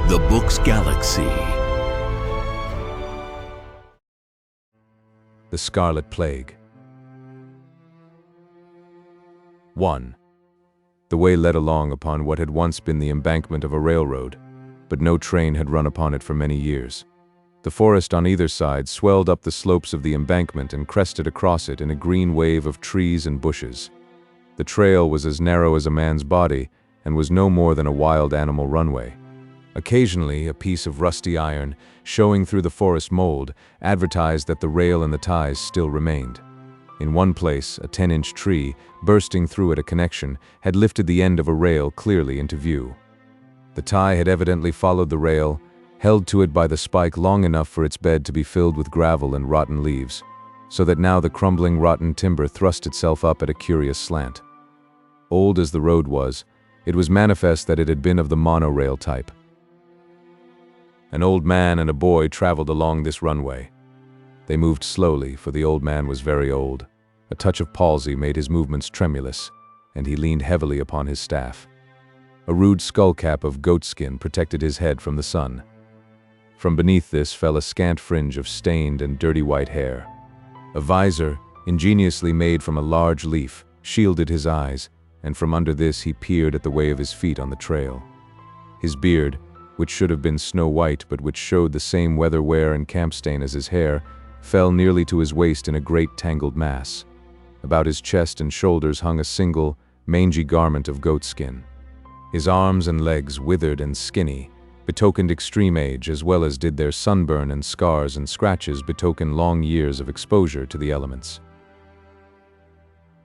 The Books Galaxy. The Scarlet Plague. 1. The way led along upon what had once been the embankment of a railroad, but no train had run upon it for many years. The forest on either side swelled up the slopes of the embankment and crested across it in a green wave of trees and bushes. The trail was as narrow as a man's body and was no more than a wild animal runway. Occasionally, a piece of rusty iron, showing through the forest mold, advertised that the rail and the ties still remained. In one place, a 10-inch tree, bursting through at a connection, had lifted the end of a rail clearly into view. The tie had evidently followed the rail, held to it by the spike long enough for its bed to be filled with gravel and rotten leaves, so that now the crumbling rotten timber thrust itself up at a curious slant. Old as the road was, it was manifest that it had been of the monorail type. An old man and a boy traveled along this runway. They moved slowly, for the old man was very old. A touch of palsy made his movements tremulous, and he leaned heavily upon his staff. A rude skullcap of goatskin protected his head from the sun. From beneath this fell a scant fringe of stained and dirty white hair. A visor, ingeniously made from a large leaf, shielded his eyes, and from under this he peered at the way of his feet on the trail. His beard, which should have been snow-white but which showed the same weather wear and camp stain as his hair, fell nearly to his waist in a great tangled mass. About his chest and shoulders hung a single, mangy garment of goatskin. His arms and legs, withered and skinny, betokened extreme age, as well as did their sunburn and scars and scratches betoken long years of exposure to the elements.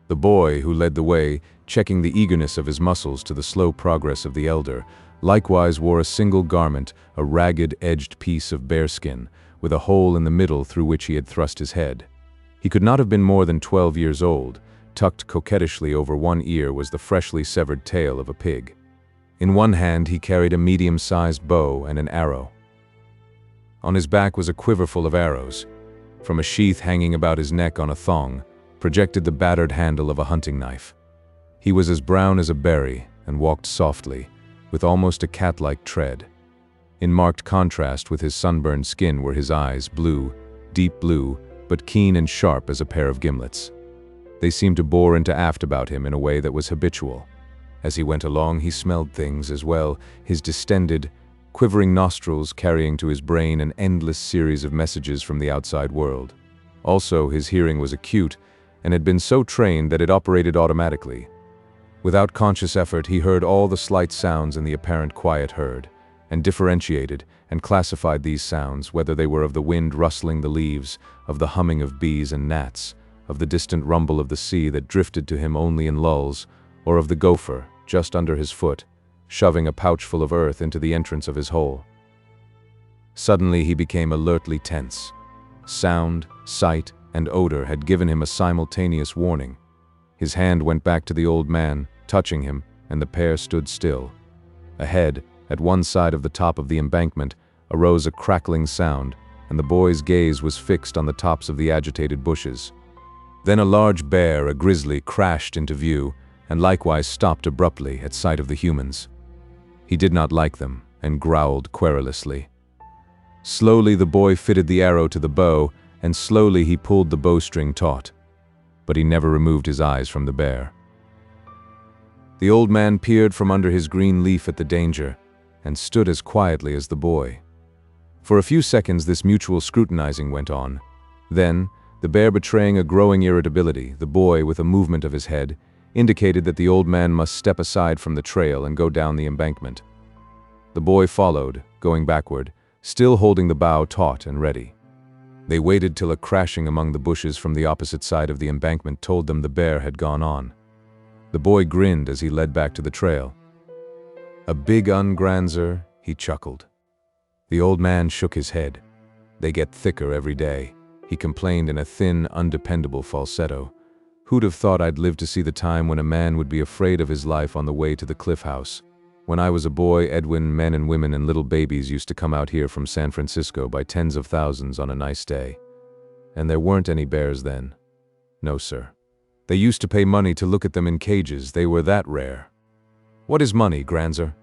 The boy, who led the way, checking the eagerness of his muscles to the slow progress of the elder, likewise wore a single garment, a ragged, edged piece of bearskin, with a hole in the middle through which he had thrust his head. He could not have been more than 12 years old. Tucked coquettishly over one ear was the freshly severed tail of a pig. In one hand he carried a medium-sized bow and an arrow. On his back was a quiver full of arrows. From a sheath hanging about his neck on a thong, projected the battered handle of a hunting knife. He was as brown as a berry and walked softly, with almost a cat-like tread. In marked contrast with his sunburned skin were his eyes, blue, deep blue, but keen and sharp as a pair of gimlets. They seemed to bore into aft about him in a way that was habitual. As he went along, he smelled things as well, his distended, quivering nostrils carrying to his brain an endless series of messages from the outside world. Also, his hearing was acute, and had been so trained that it operated automatically. Without conscious effort, he heard all the slight sounds in the apparent quiet heard, and differentiated and classified these sounds, whether they were of the wind rustling the leaves, of the humming of bees and gnats, of the distant rumble of the sea that drifted to him only in lulls, or of the gopher, just under his foot, shoving a pouch full of earth into the entrance of his hole. Suddenly he became alertly tense. Sound, sight, and odor had given him a simultaneous warning. His hand went back to the old man, touching him, and the pair stood still. Ahead, at one side of the top of the embankment, arose a crackling sound, and the boy's gaze was fixed on the tops of the agitated bushes. Then a large bear, a grizzly, crashed into view, and likewise stopped abruptly at sight of the humans. He did not like them, and growled querulously. Slowly the boy fitted the arrow to the bow, and slowly he pulled the bowstring taut. But he never removed his eyes from the bear. The old man peered from under his green leaf at the danger, and stood as quietly as the boy. For a few seconds this mutual scrutinizing went on. Then, the bear betraying a growing irritability, the boy, with a movement of his head, indicated that the old man must step aside from the trail and go down the embankment. The boy followed, going backward, still holding the bow taut and ready. They waited till a crashing among the bushes from the opposite side of the embankment told them the bear had gone on. The boy grinned as he led back to the trail. "A big ungranzer," he chuckled. The old man shook his head. "They get thicker every day," he complained in a thin, undependable falsetto. "Who'd have thought I'd live to see the time when a man would be afraid of his life on the way to the cliff house? When I was a boy, Edwin, men and women and little babies used to come out here from San Francisco by tens of thousands on a nice day. And there weren't any bears then. No, sir. They used to pay money to look at them in cages, they were that rare." "What is money, Granzer?"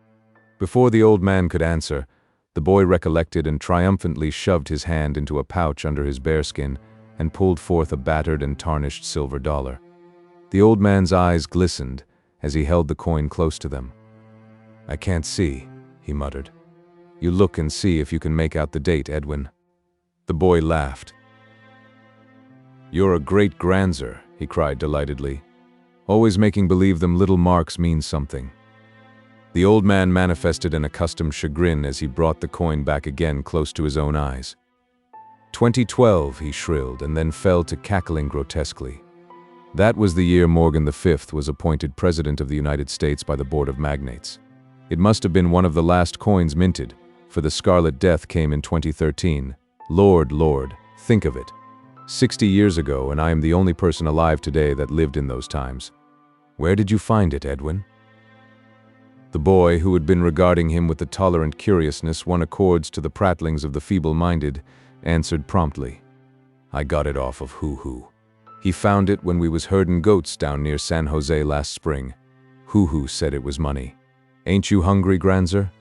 Before the old man could answer, The boy recollected and triumphantly shoved his hand into a pouch under his bearskin and pulled forth a battered and tarnished silver dollar. The old man's eyes glistened as he held the coin close to them. "I can't see," he muttered. "You look and see if you can make out the date, Edwin." The boy laughed. "You're a great granzer," he cried delightedly. "Always making believe them little marks mean something." The old man manifested an accustomed chagrin as he brought the coin back again close to his own eyes. 2012, he shrilled, and then fell to cackling grotesquely. That was the year Morgan V was appointed President of the United States by the Board of Magnates. It must have been one of the last coins minted, for the Scarlet Death came in 2013. Lord, think of it. 60 years ago, and I am the only person alive today that lived in those times. Where did you find it, Edwin? The boy, who had been regarding him with the tolerant curiousness one accords to the prattlings of the feeble-minded, answered promptly. "I got it off of Hoo-Hoo. He found it when we was herding goats down near San Jose last spring. Hoo-Hoo said it was money. Ain't you hungry, Granzer?"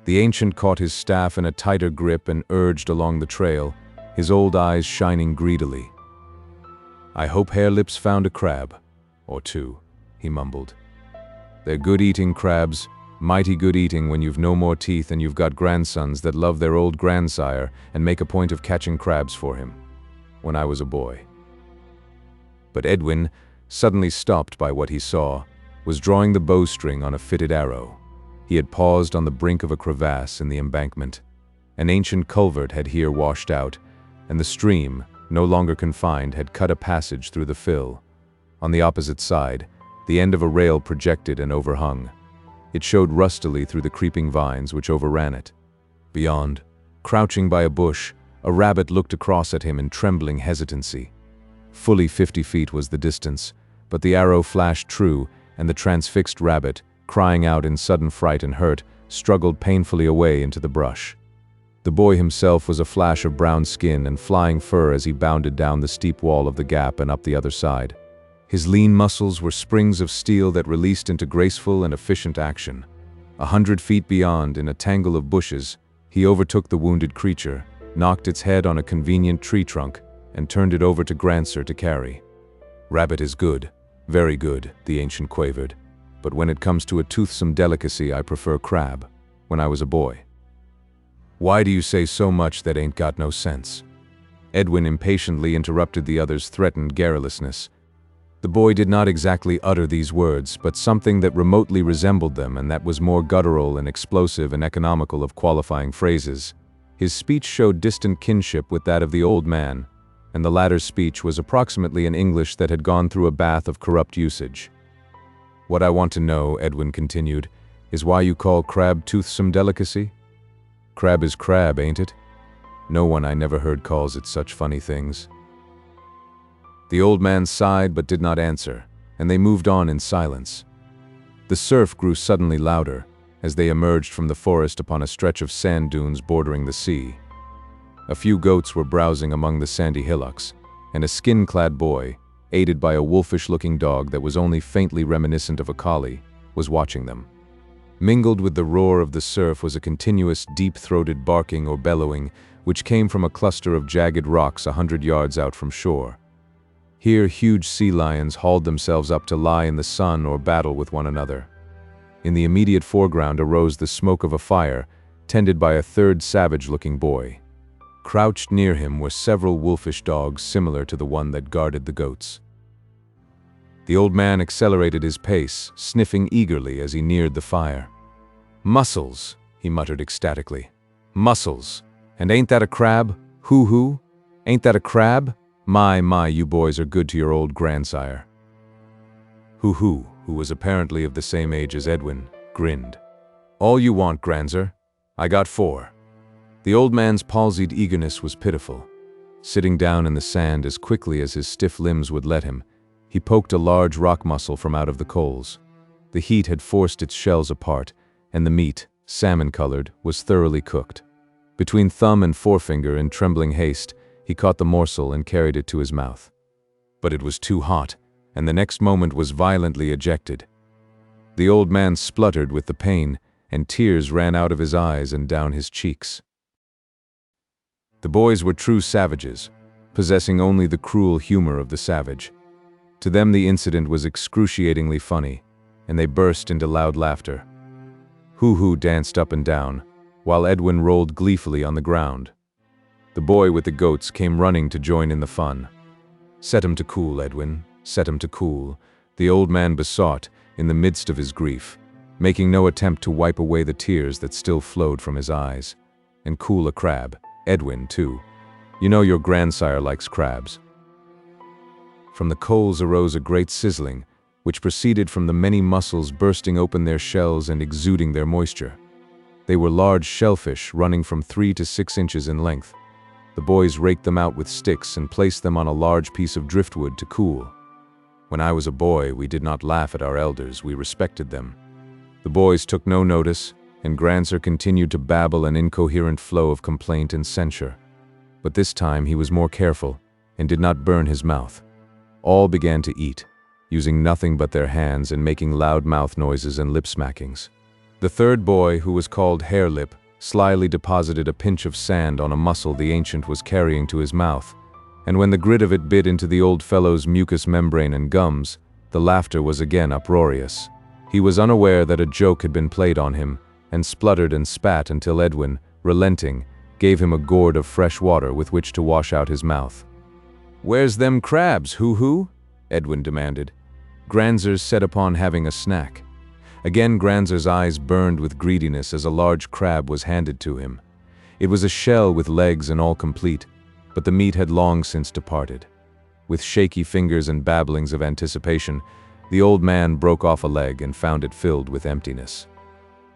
The ancient caught his staff in a tighter grip and urged along the trail, his old eyes shining greedily. "I hope Hairlips found a crab. Or two," he mumbled. "They're good eating, crabs, mighty good eating when you've no more teeth and you've got grandsons that love their old grandsire and make a point of catching crabs for him. When I was a boy." But Edwin, suddenly stopped by what he saw, was drawing the bowstring on a fitted arrow. He had paused on the brink of a crevasse in the embankment. An ancient culvert had here washed out, and the stream, no longer confined, had cut a passage through the fill. On the opposite side, the end of a rail projected and overhung. It showed rustily through the creeping vines which overran it. Beyond, crouching by a bush, a rabbit looked across at him in trembling hesitancy. Fully 50 feet was the distance, but the arrow flashed true, and the transfixed rabbit, crying out in sudden fright and hurt, struggled painfully away into the brush. The boy himself was a flash of brown skin and flying fur as he bounded down the steep wall of the gap and up the other side. His lean muscles were springs of steel that released into graceful and efficient action. 100 feet beyond, in a tangle of bushes, he overtook the wounded creature, knocked its head on a convenient tree trunk, and turned it over to Granzer to carry. "Rabbit is good, very good," the ancient quavered. "But when it comes to a toothsome delicacy, I prefer crab, when I was a boy." "Why do you say so much that ain't got no sense?" Edwin impatiently interrupted the other's threatened garrulousness. The boy did not exactly utter these words, but something that remotely resembled them and that was more guttural and explosive and economical of qualifying phrases. His speech showed distant kinship with that of the old man, and the latter's speech was approximately an English that had gone through a bath of corrupt usage. "What I want to know," Edwin continued, "is why you call crab toothsome delicacy? Crab is crab, ain't it? No one I never heard calls it such funny things." The old man sighed but did not answer, and they moved on in silence. The surf grew suddenly louder as they emerged from the forest upon a stretch of sand dunes bordering the sea. A few goats were browsing among the sandy hillocks, and a skin-clad boy, aided by a wolfish-looking dog that was only faintly reminiscent of a collie, was watching them. Mingled with the roar of the surf was a continuous deep-throated barking or bellowing which came from a cluster of jagged rocks 100 yards out from shore. Here huge sea lions hauled themselves up to lie in the sun or battle with one another. In the immediate foreground arose the smoke of a fire, tended by a third savage-looking boy. Crouched near him were several wolfish dogs similar to the one that guarded the goats. The old man accelerated his pace, sniffing eagerly as he neared the fire. "Mussels," he muttered ecstatically. "Mussels. And ain't that a crab? Hoo-hoo? Ain't that a crab? My, you boys are good to your old grandsire." Hoo-hoo, who was apparently of the same age as Edwin, grinned. "All you want, Granzer. I got 4. The old man's palsied eagerness was pitiful. Sitting down in the sand as quickly as his stiff limbs would let him, he poked a large rock mussel from out of the coals. The heat had forced its shells apart, and the meat, salmon-colored, was thoroughly cooked. Between thumb and forefinger, in trembling haste, he caught the morsel and carried it to his mouth. But it was too hot, and the next moment was violently ejected. The old man spluttered with the pain, and tears ran out of his eyes and down his cheeks. The boys were true savages, possessing only the cruel humor of the savage. To them the incident was excruciatingly funny, and they burst into loud laughter. Hoo-Hoo danced up and down, while Edwin rolled gleefully on the ground. The boy with the goats came running to join in the fun. "Set him to cool, Edwin, set him to cool," the old man besought in the midst of his grief, making no attempt to wipe away the tears that still flowed from his eyes. "And cool a crab, Edwin, too. You know your grandsire likes crabs." From the coals arose a great sizzling, which proceeded from the many mussels bursting open their shells and exuding their moisture. They were large shellfish running from 3 to 6 inches in length. The boys raked them out with sticks and placed them on a large piece of driftwood to cool. When I was a boy, we did not laugh at our elders, we respected them. The boys took no notice, and Grandsir continued to babble an incoherent flow of complaint and censure. But this time he was more careful, and did not burn his mouth. All began to eat, using nothing but their hands and making loud mouth noises and lip smackings. The third boy, who was called Harelip, slyly deposited a pinch of sand on a mussel the ancient was carrying to his mouth, and when the grit of it bit into the old fellow's mucous membrane and gums, the laughter was again uproarious. He was unaware that a joke had been played on him, and spluttered and spat until Edwin, relenting, gave him a gourd of fresh water with which to wash out his mouth. "Where's them crabs, Hoo-Hoo?" Edwin demanded. Grandsir set upon having a snack. Again Grandsir's eyes burned with greediness as a large crab was handed to him. It was a shell with legs and all complete, but the meat had long since departed. With shaky fingers and babblings of anticipation, the old man broke off a leg and found it filled with emptiness.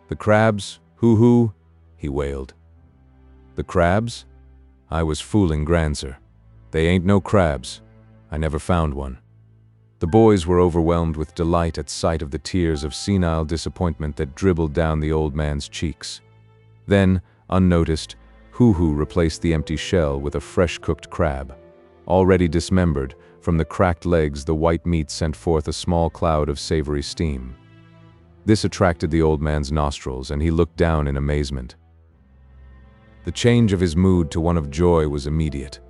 "The crabs, Hoo-Hoo?" he wailed. "The crabs? I was fooling Grandsir. They ain't no crabs. I never found one." The boys were overwhelmed with delight at sight of the tears of senile disappointment that dribbled down the old man's cheeks. Then, unnoticed, Hoo-Hoo replaced the empty shell with a fresh-cooked crab. Already dismembered, from the cracked legs the white meat sent forth a small cloud of savory steam. This attracted the old man's nostrils, and he looked down in amazement. The change of his mood to one of joy was immediate.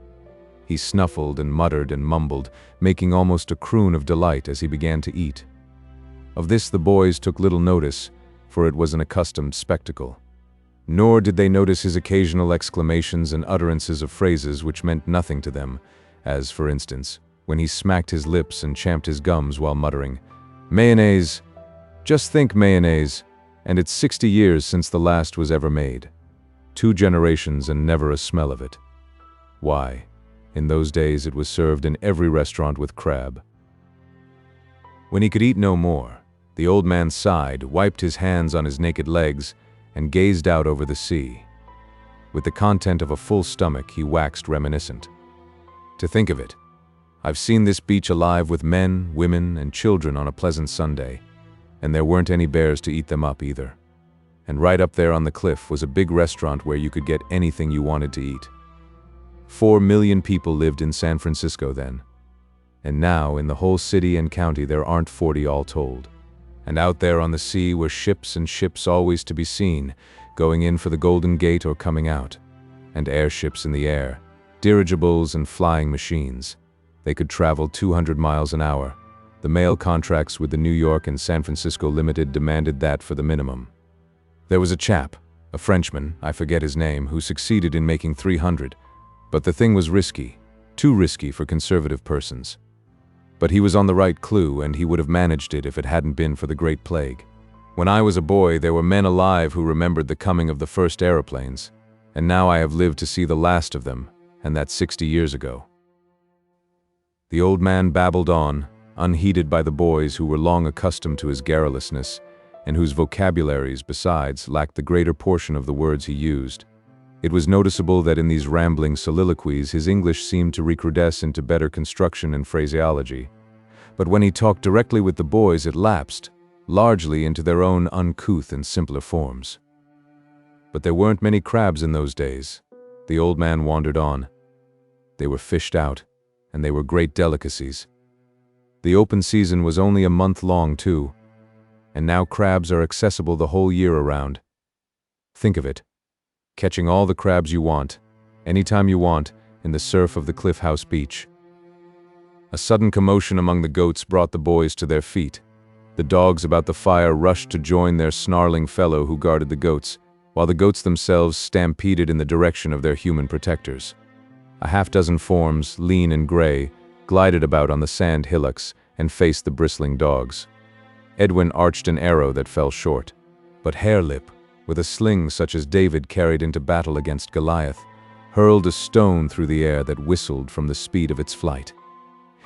He snuffled and muttered and mumbled, making almost a croon of delight as he began to eat. Of this the boys took little notice, for it was an accustomed spectacle. Nor did they notice his occasional exclamations and utterances of phrases which meant nothing to them, as, for instance, when he smacked his lips and champed his gums while muttering, "Mayonnaise! Just think mayonnaise, and it's 60 years since the last was ever made. 2 generations and never a smell of it. Why, in those days it was served in every restaurant with crab." When he could eat no more, the old man sighed, wiped his hands on his naked legs, and gazed out over the sea. With the content of a full stomach, he waxed reminiscent. "To think of it, I've seen this beach alive with men, women, and children on a pleasant Sunday, and there weren't any bears to eat them up either. And right up there on the cliff was a big restaurant where you could get anything you wanted to eat. 4 million people lived in San Francisco then. And now, in the whole city and county, there aren't 40 all told. And out there on the sea were ships and ships always to be seen, going in for the Golden Gate or coming out. And airships in the air, dirigibles and flying machines. They could travel 200 miles an hour. The mail contracts with the New York and San Francisco Limited demanded that for the minimum. There was a chap, a Frenchman, I forget his name, who succeeded in making 300. But the thing was risky, too risky for conservative persons. But he was on the right clue, and he would have managed it if it hadn't been for the Great Plague. When I was a boy, there were men alive who remembered the coming of the first aeroplanes, and now I have lived to see the last of them, and that's 60 years ago. The old man babbled on, unheeded by the boys who were long accustomed to his garrulousness, and whose vocabularies, besides, lacked the greater portion of the words he used. It was noticeable that in these rambling soliloquies his English seemed to recrudesce into better construction and phraseology. But when he talked directly with the boys it lapsed, largely into their own uncouth and simpler forms. But there weren't many crabs in those days. The old man wandered on. They were fished out, and they were great delicacies. The open season was only a month long too, and now crabs are accessible the whole year around. Think of it. Catching all the crabs you want, anytime you want, in the surf of the Cliff House beach. A sudden commotion among the goats brought the boys to their feet. The dogs about the fire rushed to join their snarling fellow who guarded the goats, while the goats themselves stampeded in the direction of their human protectors. A half-dozen forms, lean and gray, glided about on the sand hillocks and faced the bristling dogs. Edwin arched an arrow that fell short, but Harelip, with a sling such as David carried into battle against Goliath, hurled a stone through the air that whistled from the speed of its flight.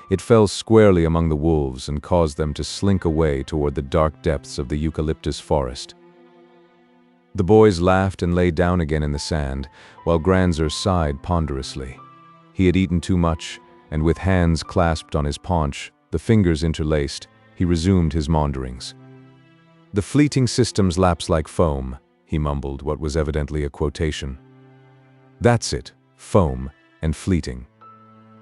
It fell squarely among the wolves and caused them to slink away toward the dark depths of the eucalyptus forest. The boys laughed and lay down again in the sand, while Granzer sighed ponderously. He had eaten too much, and with hands clasped on his paunch, the fingers interlaced, he resumed his maunderings. "The fleeting systems lapse like foam," he mumbled what was evidently a quotation. "That's it, foam and fleeting.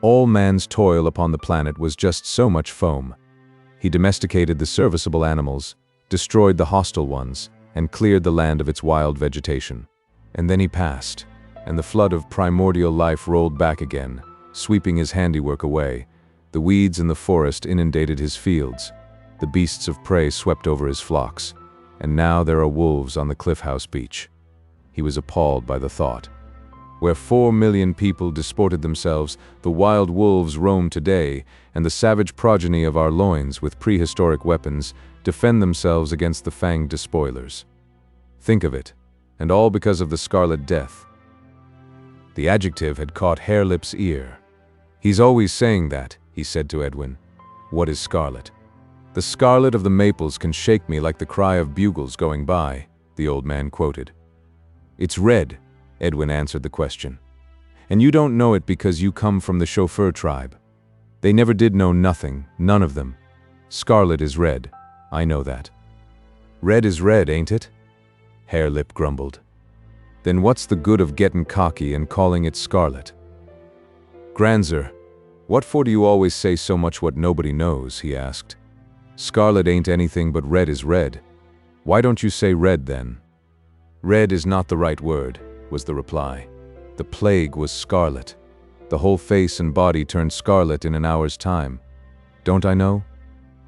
All man's toil upon the planet was just so much foam. He domesticated the serviceable animals, destroyed the hostile ones, and cleared the land of its wild vegetation. And then he passed, and the flood of primordial life rolled back again, sweeping his handiwork away. The weeds in the forest inundated his fields. The beasts of prey swept over his flocks. And now there are wolves on the Cliff House beach." He was appalled by the thought. Where 4 million people disported themselves, the wild wolves roam today, and the savage progeny of our loins with prehistoric weapons defend themselves against the fanged despoilers. Think of it, and all because of the Scarlet Death. The adjective had caught Harelip's ear. "He's always saying that," he said to Edwin. "What is scarlet?" "The scarlet of the maples can shake me like the cry of bugles going by," the old man quoted. "It's red," Edwin answered the question. "And you don't know it because you come from the chauffeur tribe. They never did know nothing, none of them. Scarlet is red, I know that." "Red is red, ain't it?" Harelip grumbled. "Then what's the good of gettin' cocky and calling it scarlet?" "Granzer, what for do you always say so much what nobody knows?" he asked. "Scarlet ain't anything but red is red. Why don't you say red then?" "Red is not the right word," was the reply. "The plague was scarlet. The whole face and body turned scarlet in an hour's time. Don't I know?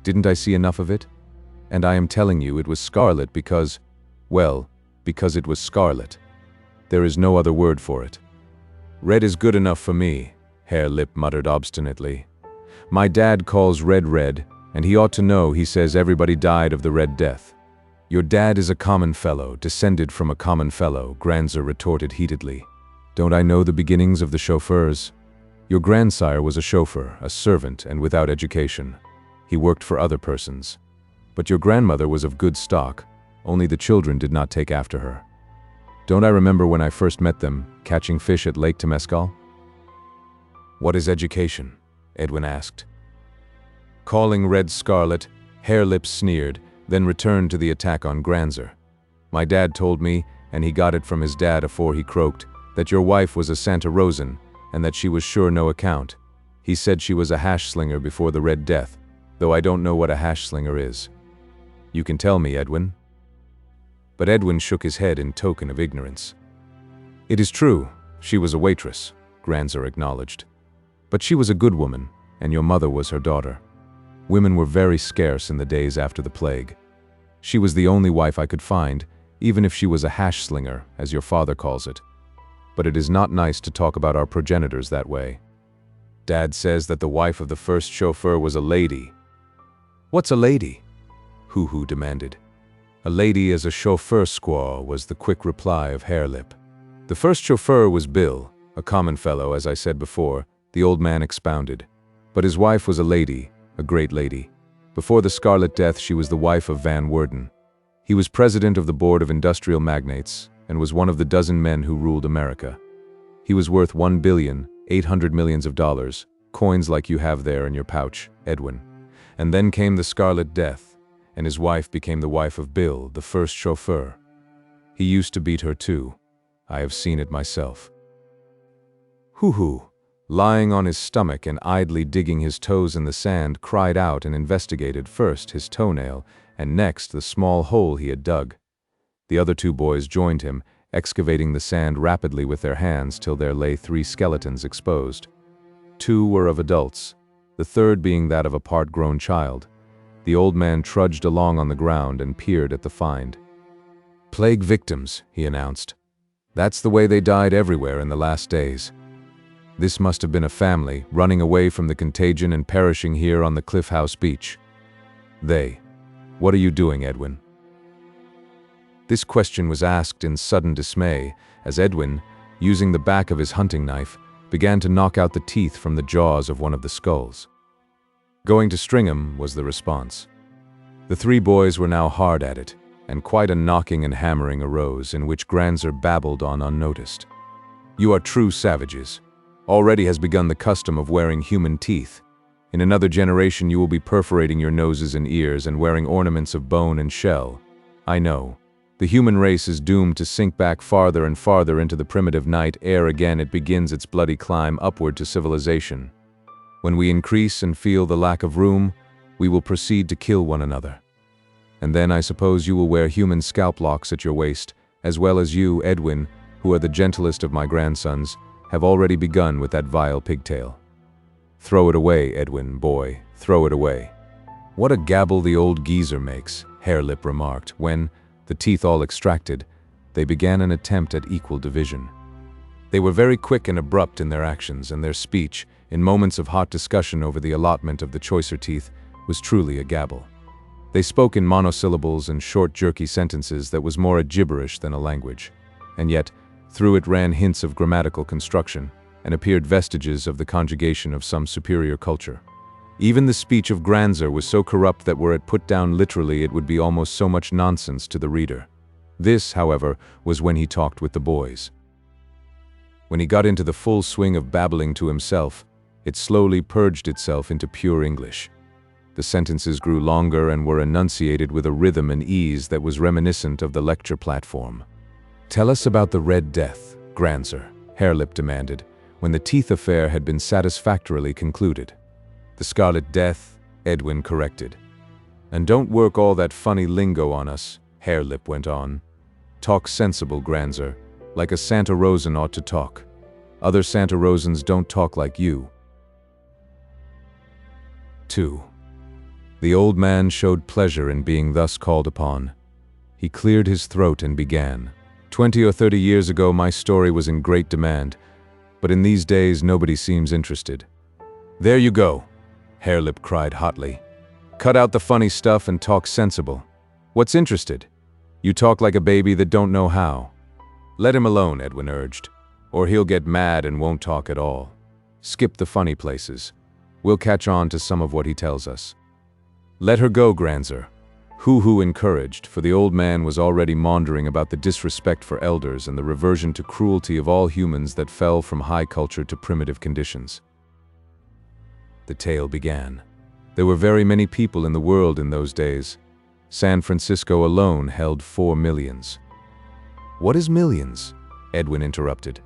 Didn't I see enough of it? And I am telling you it was scarlet because, well, because it was scarlet. There is no other word for it." "Red is good enough for me," Harelip muttered obstinately. "My dad calls red red, and he ought to know. He says everybody died of the Red Death." "Your dad is a common fellow, descended from a common fellow," Granzer retorted heatedly. "Don't I know the beginnings of the chauffeurs? Your grandsire was a chauffeur, a servant, and without education. He worked for other persons. But your grandmother was of good stock, only the children did not take after her. Don't I remember when I first met them, catching fish at Lake Temescal?" "What is education?" Edwin asked. Calling red scarlet, Harelip sneered, then returned to the attack on Granzer. "My dad told me, and he got it from his dad afore he croaked, that your wife was a Santa Rosan, and that she was sure no account. He said she was a hash slinger before the Red Death, though I don't know what a hash slinger is. You can tell me, Edwin." But Edwin shook his head in token of ignorance. "It is true, she was a waitress," Granzer acknowledged. "But she was a good woman, and your mother was her daughter. Women were very scarce in the days after the plague. She was the only wife I could find, even if she was a hash slinger, as your father calls it. But it is not nice to talk about our progenitors that way. Dad says that the wife of the first chauffeur was a lady." "What's a lady?" Hoo-Hoo demanded. "A lady is a chauffeur squaw," was the quick reply of Harelip. "The first chauffeur was Bill, a common fellow, as I said before," the old man expounded. "But his wife was a lady, a great lady. Before the Scarlet Death, she was the wife of Van Werden. He was president of the Board of Industrial Magnates, and was one of the dozen men who ruled America. He was worth $1,800,000,000, coins like you have there in your pouch, Edwin. And then came the Scarlet Death, and his wife became the wife of Bill, the first chauffeur. He used to beat her too. I have seen it myself." Hoo-Hoo, lying on his stomach and idly digging his toes in the sand, cried out and investigated first his toenail and next the small hole he had dug. The other two boys joined him, excavating the sand rapidly with their hands till there lay 3 skeletons exposed. 2 were of adults, the third being that of a part-grown child. The old man trudged along on the ground and peered at the find. "Plague victims," he announced. "That's the way they died everywhere in the last days. This must have been a family, running away from the contagion and perishing here on the Cliff House beach." "They. What are you doing, Edwin?" This question was asked in sudden dismay, as Edwin, using the back of his hunting knife, began to knock out the teeth from the jaws of one of the skulls. "Going to string 'em," was the response. The 3 boys were now hard at it, and quite a knocking and hammering arose, in which Granzer babbled on unnoticed. "You are true savages. Already has begun the custom of wearing human teeth. In another generation you will be perforating your noses and ears and wearing ornaments of bone and shell. I know. The human race is doomed to sink back farther and farther into the primitive night ere again it begins its bloody climb upward to civilization. When we increase and feel the lack of room, we will proceed to kill one another. And then I suppose you will wear human scalp locks at your waist, as well as you, Edwin, who are the gentlest of my grandsons, have already begun with that vile pigtail. Throw it away, Edwin, boy, throw it away." "What a gabble the old geezer makes," Harelip remarked, when, the teeth all extracted, they began an attempt at equal division. They were very quick and abrupt in their actions, and their speech, in moments of hot discussion over the allotment of the choicer teeth, was truly a gabble. They spoke in monosyllables and short, jerky sentences that was more a gibberish than a language, and yet, through it ran hints of grammatical construction, and appeared vestiges of the conjugation of some superior culture. Even the speech of Granzer was so corrupt that were it put down literally it would be almost so much nonsense to the reader. This, however, was when he talked with the boys. When he got into the full swing of babbling to himself, it slowly purged itself into pure English. The sentences grew longer and were enunciated with a rhythm and ease that was reminiscent of the lecture platform. "Tell us about the Red Death, Granzer," Harelip demanded, when the teeth affair had been satisfactorily concluded. "The Scarlet Death," Edwin corrected. "And don't work all that funny lingo on us," Harelip went on. "Talk sensible, Granzer, like a Santa Rosan ought to talk. Other Santa Rosans don't talk like you." 2. The old man showed pleasure in being thus called upon. He cleared his throat and began. 20 or 30 years ago my story was in great demand, but in these days nobody seems interested." "There you go," Harelip cried hotly. "Cut out the funny stuff and talk sensible. What's interested? You talk like a baby that don't know how." "Let him alone," Edwin urged, "or he'll get mad and won't talk at all. Skip the funny places. We'll catch on to some of what he tells us." "Let her go, Granzer," Hoo-Hoo encouraged, for the old man was already maundering about the disrespect for elders and the reversion to cruelty of all humans that fell from high culture to primitive conditions. The tale began. There were very many people in the world in those days. San Francisco alone held 4 millions. "What is millions?" Edwin interrupted.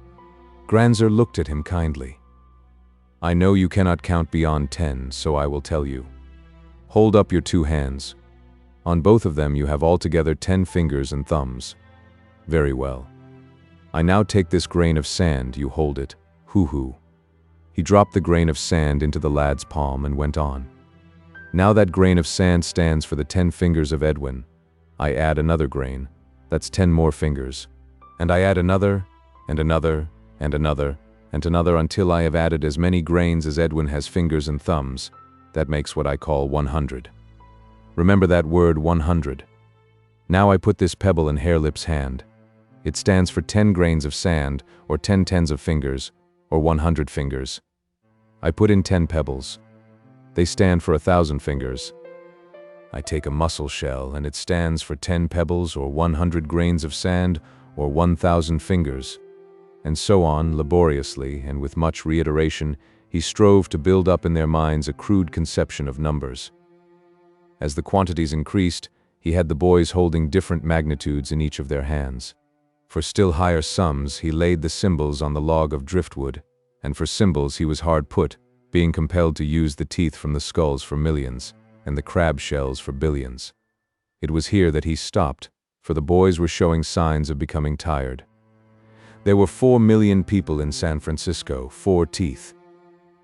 Granzer looked at him kindly. "I know you cannot count beyond 10, so I will tell you. Hold up your 2 hands. On both of them you have altogether 10 fingers and thumbs. Very well. I now take this grain of sand, you hold it. Hoo-Hoo." He dropped the grain of sand into the lad's palm and went on. "Now that grain of sand stands for the 10 fingers of Edwin. I add another grain. That's 10 more fingers. And I add another, and another, and another, and another until I have added as many grains as Edwin has fingers and thumbs. That makes what I call 100. Remember that word 100. Now I put this pebble in Harelip's hand. It stands for 10 grains of sand, or 10 tens of fingers, or 100 fingers. I put in 10 pebbles. They stand for 1,000 fingers. I take a mussel shell, and it stands for 10 pebbles, or 100 grains of sand, or 1,000 fingers. And so on, laboriously, and with much reiteration, he strove to build up in their minds a crude conception of numbers. As the quantities increased, he had the boys holding different magnitudes in each of their hands. For still higher sums, he laid the symbols on the log of driftwood, and for symbols he was hard put, being compelled to use the teeth from the skulls for millions, and the crab shells for billions. It was here that he stopped, for the boys were showing signs of becoming tired. There were 4 million people in San Francisco, 4 teeth.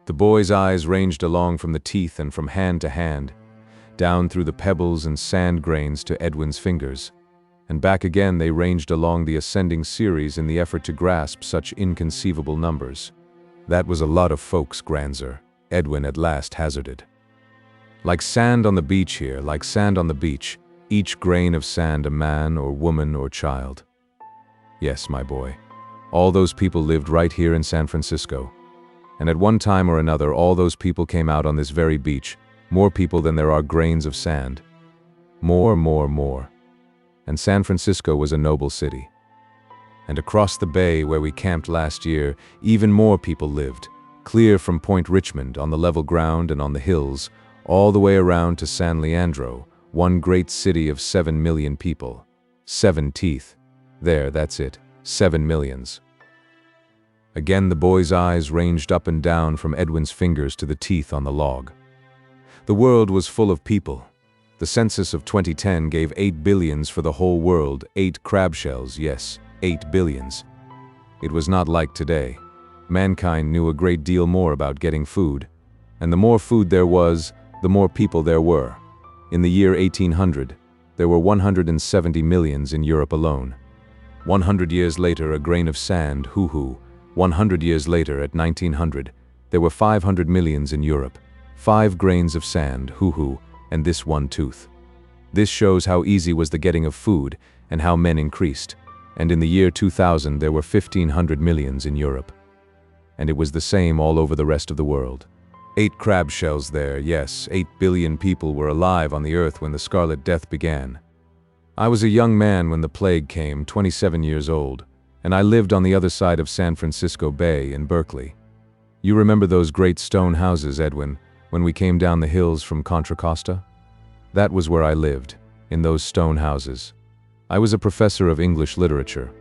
The boys' eyes ranged along from the teeth and from hand to hand, down through the pebbles and sand grains to Edwin's fingers, and back again they ranged along the ascending series in the effort to grasp such inconceivable numbers. "That was a lot of folks, Granzer," Edwin at last hazarded. "Like sand on the beach here, like sand on the beach, each grain of sand a man or woman or child." "Yes, my boy. All those people lived right here in San Francisco. And at one time or another, all those people came out on this very beach, more people than there are grains of sand. More. And San Francisco was a noble city. And across the bay where we camped last year, even more people lived, clear from Point Richmond on the level ground and on the hills, all the way around to San Leandro, one great city of 7 million people. 7 teeth. There, that's it. 7 millions. Again the boy's eyes ranged up and down from Edwin's fingers to the teeth on the log. The world was full of people. The census of 2010 gave 8 billions for the whole world, 8 crab shells, yes, 8 billions. It was not like today. Mankind knew a great deal more about getting food, and the more food there was, the more people there were. In the year 1800, there were 170 millions in Europe alone. 100 years later, a grain of sand, hoo-hoo. 100 years later, at 1900, there were 500 millions in Europe. 5 grains of sand, hoo-hoo, and this one tooth. This shows how easy was the getting of food and how men increased. And in the year 2000, there were 1,500 millions in Europe. And it was the same all over the rest of the world. 8 crab shells there, yes, 8 billion people were alive on the earth when the Scarlet Death began. I was a young man when the plague came, 27 years old, and I lived on the other side of San Francisco Bay in Berkeley. You remember those great stone houses, Edwin, when we came down the hills from Contra Costa? That was where I lived, in those stone houses. I was a professor of English literature.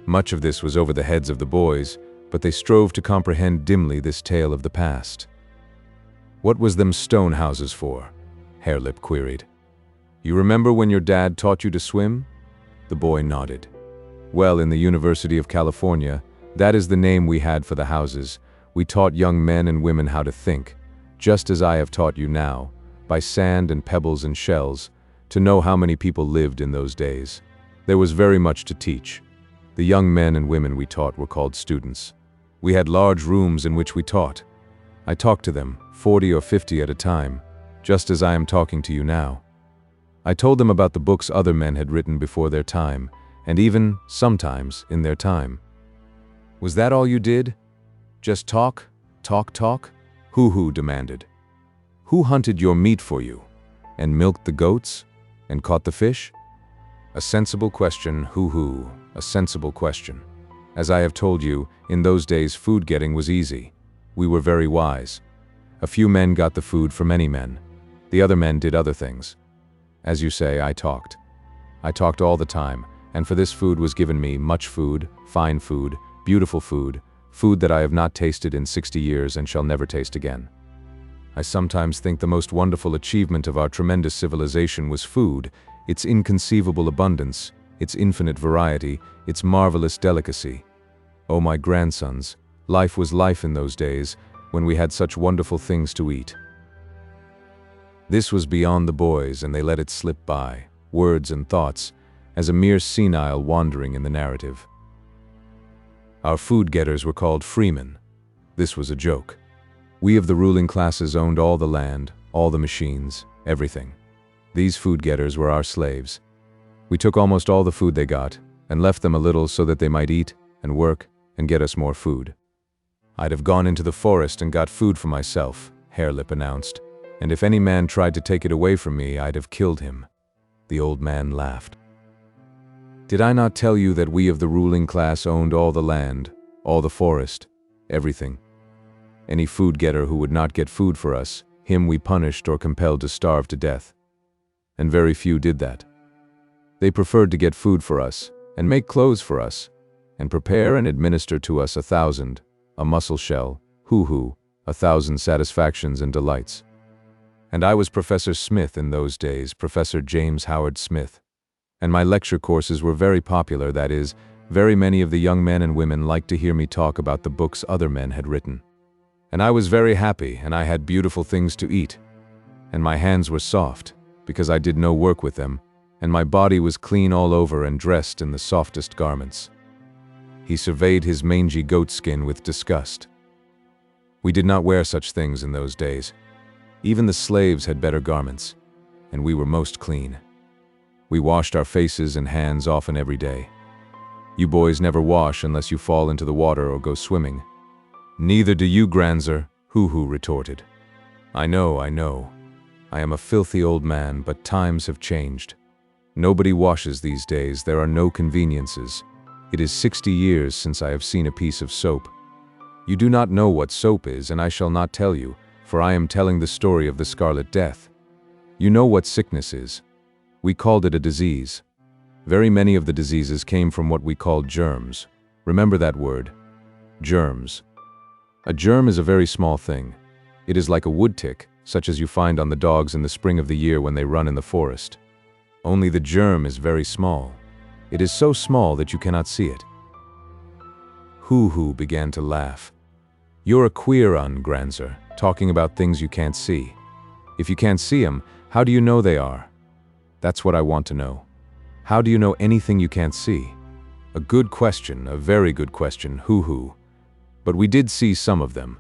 Much of this was over the heads of the boys, but they strove to comprehend dimly this tale of the past. "What was them stone houses for?" Harelip queried. "You remember when your dad taught you to swim?" The boy nodded. "Well, in the University of California, that is the name we had for the houses. We taught young men and women how to think, just as I have taught you now, by sand and pebbles and shells, to know how many people lived in those days. There was very much to teach. The young men and women we taught were called students. We had large rooms in which we taught. I talked to them, 40 or 50 at a time, just as I am talking to you now. I told them about the books other men had written before their time, and even, sometimes, in their time." "Was that all you did? Just talk? Talk? Hoo-hoo demanded. "Who hunted your meat for you? And milked the goats? And caught the fish?" "A sensible question, hoo-hoo, a sensible question. As I have told you, in those days food getting was easy. We were very wise. A few men got the food for many men. The other men did other things. As you say, I talked. I talked all the time, and for this food was given me much food, fine food, beautiful food, food that I have not tasted in 60 years and shall never taste again. I sometimes think the most wonderful achievement of our tremendous civilization was food, its inconceivable abundance, its infinite variety, its marvelous delicacy. Oh, my grandsons, life was life in those days, when we had such wonderful things to eat." This was beyond the boys, and they let it slip by, words and thoughts, as a mere senile wandering in the narrative. Our food-getters were called freemen. This was a joke. We of the ruling classes owned all the land, all the machines, everything. These food-getters were our slaves. We took almost all the food they got, and left them a little so that they might eat, and work, and get us more food. "I'd have gone into the forest and got food for myself," Harelip announced, "and if any man tried to take it away from me, I'd have killed him." The old man laughed. "Did I not tell you that we of the ruling class owned all the land, all the forest, everything? Any food-getter who would not get food for us, him we punished or compelled to starve to death. And very few did that. They preferred to get food for us, and make clothes for us, and prepare and administer to us 1,000, a mussel shell, hoo-hoo, 1,000 satisfactions and delights. And I was Professor Smith in those days, Professor James Howard Smith. And my lecture courses were very popular, that is, very many of the young men and women liked to hear me talk about the books other men had written. And I was very happy, and I had beautiful things to eat. And my hands were soft, because I did no work with them, and my body was clean all over and dressed in the softest garments. He surveyed his mangy goatskin with disgust. We did not wear such things in those days. Even the slaves had better garments, and we were most clean. We washed our faces and hands often every day. You boys never wash unless you fall into the water or go swimming. Neither do you, Granzer, Hoo-Hoo retorted. I know. I am a filthy old man, but times have changed. Nobody washes these days, there are no conveniences. It is 60 years since I have seen a piece of soap. You do not know what soap is, and I shall not tell you, for I am telling the story of the Scarlet Death. You know what sickness is. We called it a disease. Very many of the diseases came from what we called germs. Remember that word, germs. A germ is a very small thing. It is like a wood tick, such as you find on the dogs in the spring of the year when they run in the forest. Only the germ is very small. It is so small that you cannot see it. Hoo-Hoo began to laugh. You're a queer un, Granzer, talking about things you can't see. If you can't see them, how do you know they are? That's what I want to know. How do you know anything you can't see? A good question, a very good question, Hoo-Hoo. But we did see some of them.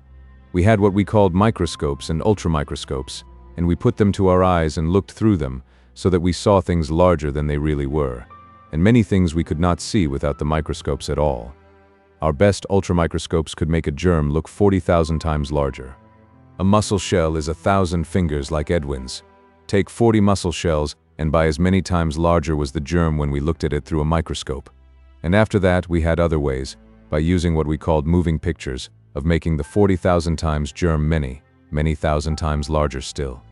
We had what we called microscopes and ultramicroscopes, and we put them to our eyes and looked through them so that we saw things larger than they really were, and many things we could not see without the microscopes at all. Our best ultramicroscopes could make a germ look 40,000 times larger. A mussel shell is 1,000 fingers like Edwin's. Take 40 mussel shells, and by as many times larger was the germ when we looked at it through a microscope. And after that we had other ways, by using what we called moving pictures, of making the 40,000 times germ many thousand times larger still.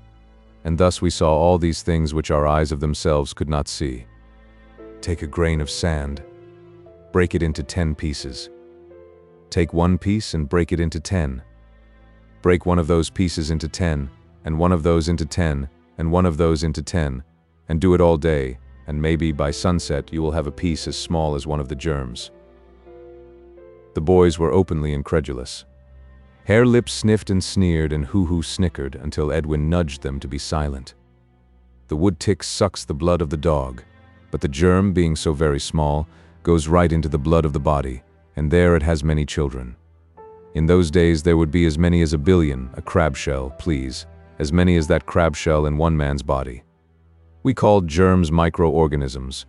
And thus we saw all these things which our eyes of themselves could not see. Take a grain of sand, break it into 10 pieces. Take one piece and break it into 10. Break one of those pieces into 10, and one of those into 10, and one of those into 10, and do it all day, and maybe by sunset you will have a piece as small as one of the germs. The boys were openly incredulous. Harelip sniffed and sneered, and Hoo-Hoo snickered until Edwin nudged them to be silent. The wood tick sucks the blood of the dog, but the germ, being so very small, goes right into the blood of the body, and there it has many children. In those days there would be as many as 1 billion, a crab shell, please, as many as that crab shell in one man's body. We called germs microorganisms.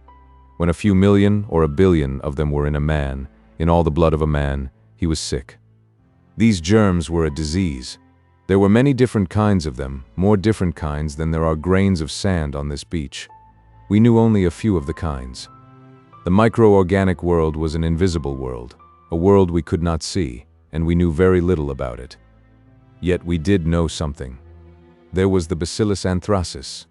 When a few million or 1 billion of them were in a man, in all the blood of a man, he was sick. These germs were a disease. There were many different kinds of them, more different kinds than there are grains of sand on this beach. We knew only a few of the kinds. The microorganic world was an invisible world, a world we could not see, and we knew very little about it. Yet we did know something. There was the Bacillus anthracis.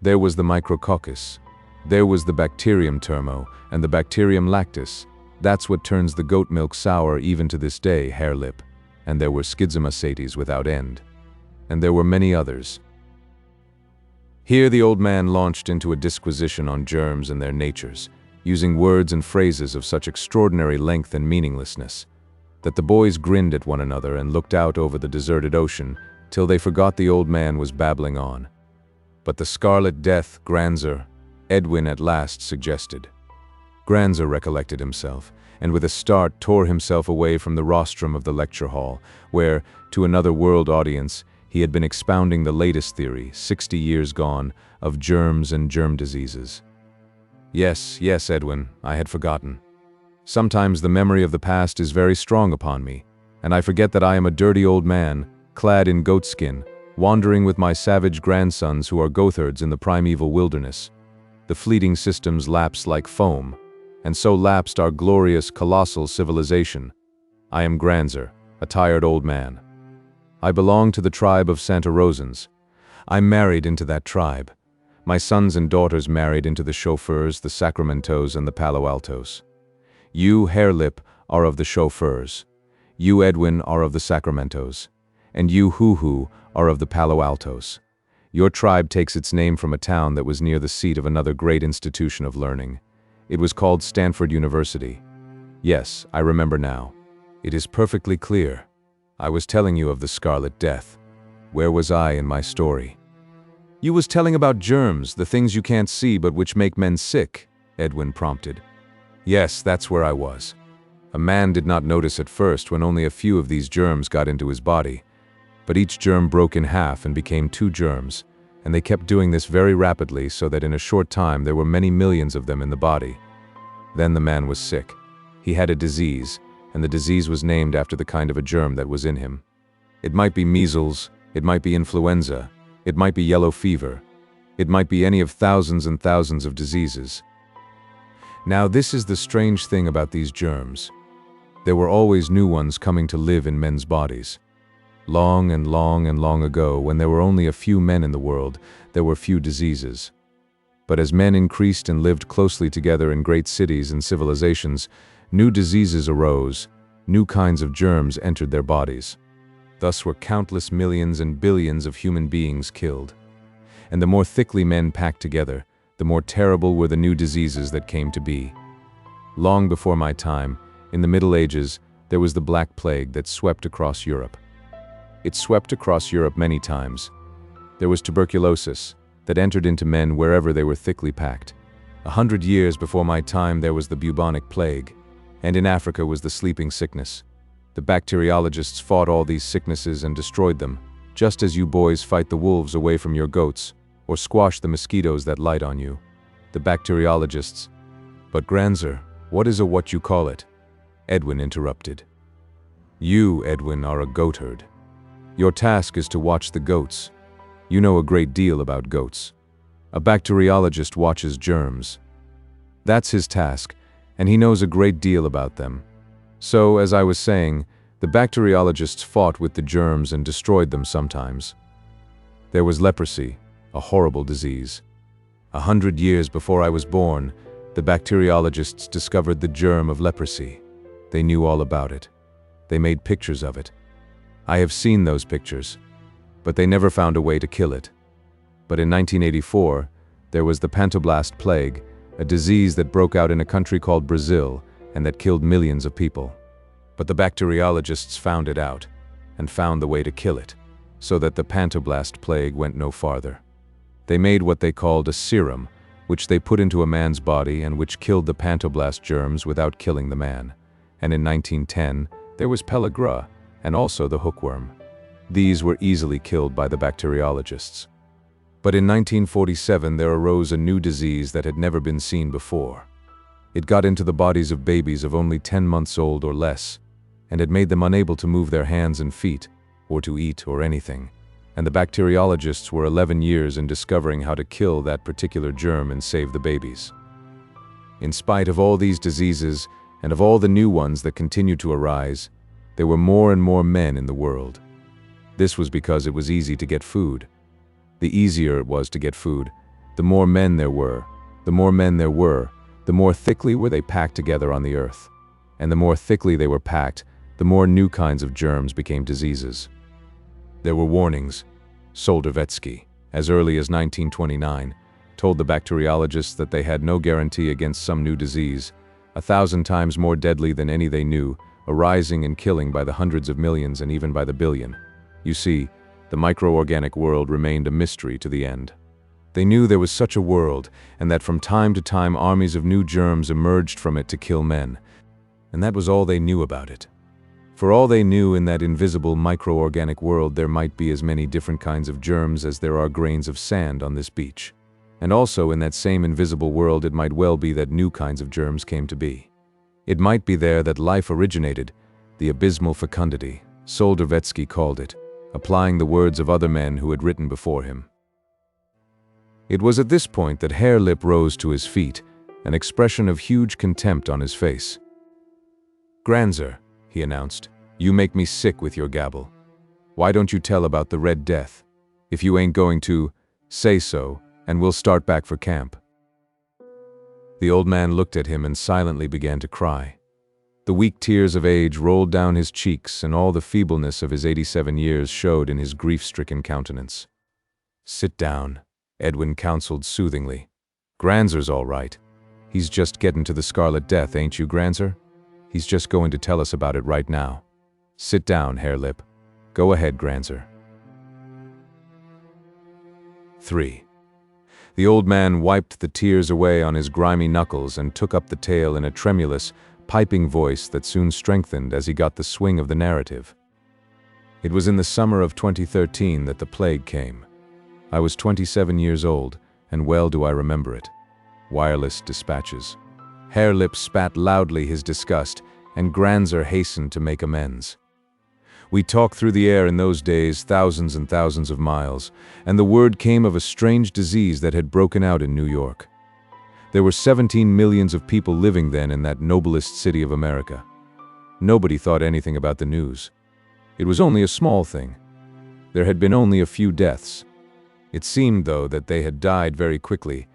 There was the Micrococcus. There was the Bacterium termo and the Bacterium lactis. That's what turns the goat milk sour even to this day, Harelip. And there were Schizomycetes without end. And there were many others. Here the old man launched into a disquisition on germs and their natures, using words and phrases of such extraordinary length and meaninglessness, that the boys grinned at one another and looked out over the deserted ocean till they forgot the old man was babbling on. But the Scarlet Death, Granzer, Edwin at last suggested. Granzer recollected himself, and with a start tore himself away from the rostrum of the lecture hall, where, to another world audience, he had been expounding the latest theory, 60 years gone, of germs and germ diseases. Yes, Edwin, I had forgotten. Sometimes the memory of the past is very strong upon me, and I forget that I am a dirty old man, clad in goatskin, wandering with my savage grandsons who are goatherds in the primeval wilderness. The fleeting systems lapse like foam, and so lapsed our glorious, colossal civilization. I am Granzer, a tired old man. I belong to the tribe of Santa Rosans. I married into that tribe. My sons and daughters married into the chauffeurs, the Sacramentos, and the Palo Altos. You, Harelip, are of the chauffeurs. You, Edwin, are of the Sacramentos. And you, Hoo-Hoo, are of the Palo Altos. Your tribe takes its name from a town that was near the seat of another great institution of learning. It was called Stanford University. Yes, I remember now. It is perfectly clear. I was telling you of the Scarlet Death. Where was I in my story? You was telling about germs, the things you can't see but which make men sick, Edwin prompted. Yes, that's where I was. A man did not notice at first when only a few of these germs got into his body. But each germ broke in half and became 2 germs, and they kept doing this very rapidly so that in a short time there were many millions of them in the body. Then the man was sick. He had a disease, and the disease was named after the kind of a germ that was in him. It might be measles, it might be influenza, it might be yellow fever, it might be any of thousands and thousands of diseases. Now this is the strange thing about these germs. There were always new ones coming to live in men's bodies. Long and long and long ago, when there were only a few men in the world, there were few diseases. But as men increased and lived closely together in great cities and civilizations, new diseases arose, new kinds of germs entered their bodies. Thus were countless millions and billions of human beings killed. And the more thickly men packed together, the more terrible were the new diseases that came to be. Long before my time, in the Middle Ages, there was the Black Plague that swept across Europe. It swept across Europe many times. There was tuberculosis that entered into men wherever they were thickly packed. 100 years before my time there was the bubonic plague, and in Africa was the sleeping sickness. The bacteriologists fought all these sicknesses and destroyed them, just as you boys fight the wolves away from your goats, or squash the mosquitoes that light on you. The bacteriologists. But Granzer, what is a what you call it? Edwin interrupted. You, Edwin, are a goatherd. Your task is to watch the goats. You know a great deal about goats. A bacteriologist watches germs. That's his task, and he knows a great deal about them. So, as I was saying, the bacteriologists fought with the germs and destroyed them sometimes. There was leprosy, a horrible disease. 100 years before I was born, the bacteriologists discovered the germ of leprosy. They knew all about it. They made pictures of it. I have seen those pictures, but they never found a way to kill it. But in 1984, there was the Pantoblast Plague, a disease that broke out in a country called Brazil and that killed millions of people. But the bacteriologists found it out and found the way to kill it, so that the Pantoblast Plague went no farther. They made what they called a serum, which they put into a man's body and which killed the Pantoblast germs without killing the man. And in 1910, there was pellagra, and also the hookworm. These were easily killed by the bacteriologists. But in 1947 there arose a new disease that had never been seen before. It got into the bodies of babies of only 10 months old or less, and it made them unable to move their hands and feet, or to eat or anything. And the bacteriologists were 11 years in discovering how to kill that particular germ and save the babies. In spite of all these diseases, and of all the new ones that continued to arise, there were more and more men in the world. This was because it was easy to get food. The easier it was to get food, the more men there were. The more men there were, the more thickly were they packed together on the earth. And the more thickly they were packed, the more new kinds of germs became diseases. There were warnings. Soldervetsky, as early as 1929, told the bacteriologists that they had no guarantee against some new disease, 1,000 times more deadly than any they knew, arising and killing by the hundreds of millions and even by the billion. You see, the microorganic world remained a mystery to the end. They knew there was such a world, and that from time to time armies of new germs emerged from it to kill men. And that was all they knew about it. For all they knew, in that invisible microorganic world there might be as many different kinds of germs as there are grains of sand on this beach. And also in that same invisible world it might well be that new kinds of germs came to be. It might be there that life originated, the abysmal fecundity, Soldervetsky called it, applying the words of other men who had written before him. It was at this point that Herr Lipp rose to his feet, an expression of huge contempt on his face. "Granzer," he announced, "you make me sick with your gabble. Why don't you tell about the Red Death? If you ain't going to, say so, and we'll start back for camp." The old man looked at him and silently began to cry. The weak tears of age rolled down his cheeks, and all the feebleness of his 87 years showed in his grief-stricken countenance. Sit down, Edwin counseled soothingly. Granzer's all right. He's just getting to the Scarlet Death, ain't you, Granzer? He's just going to tell us about it right now. Sit down, Harelip. Go ahead, Granzer. 3. The old man wiped the tears away on his grimy knuckles and took up the tale in a tremulous, piping voice that soon strengthened as he got the swing of the narrative. It was in the summer of 2013 that the plague came. I was 27 years old, and well do I remember it. Wireless dispatches. Harelip spat loudly his disgust, and Granzer hastened to make amends. We talked through the air in those days, thousands and thousands of miles, and the word came of a strange disease that had broken out in New York. There were 17 millions of people living then in that noblest city of America. Nobody thought anything about the news. It was only a small thing. There had been only a few deaths. It seemed, though, that they had died very quickly,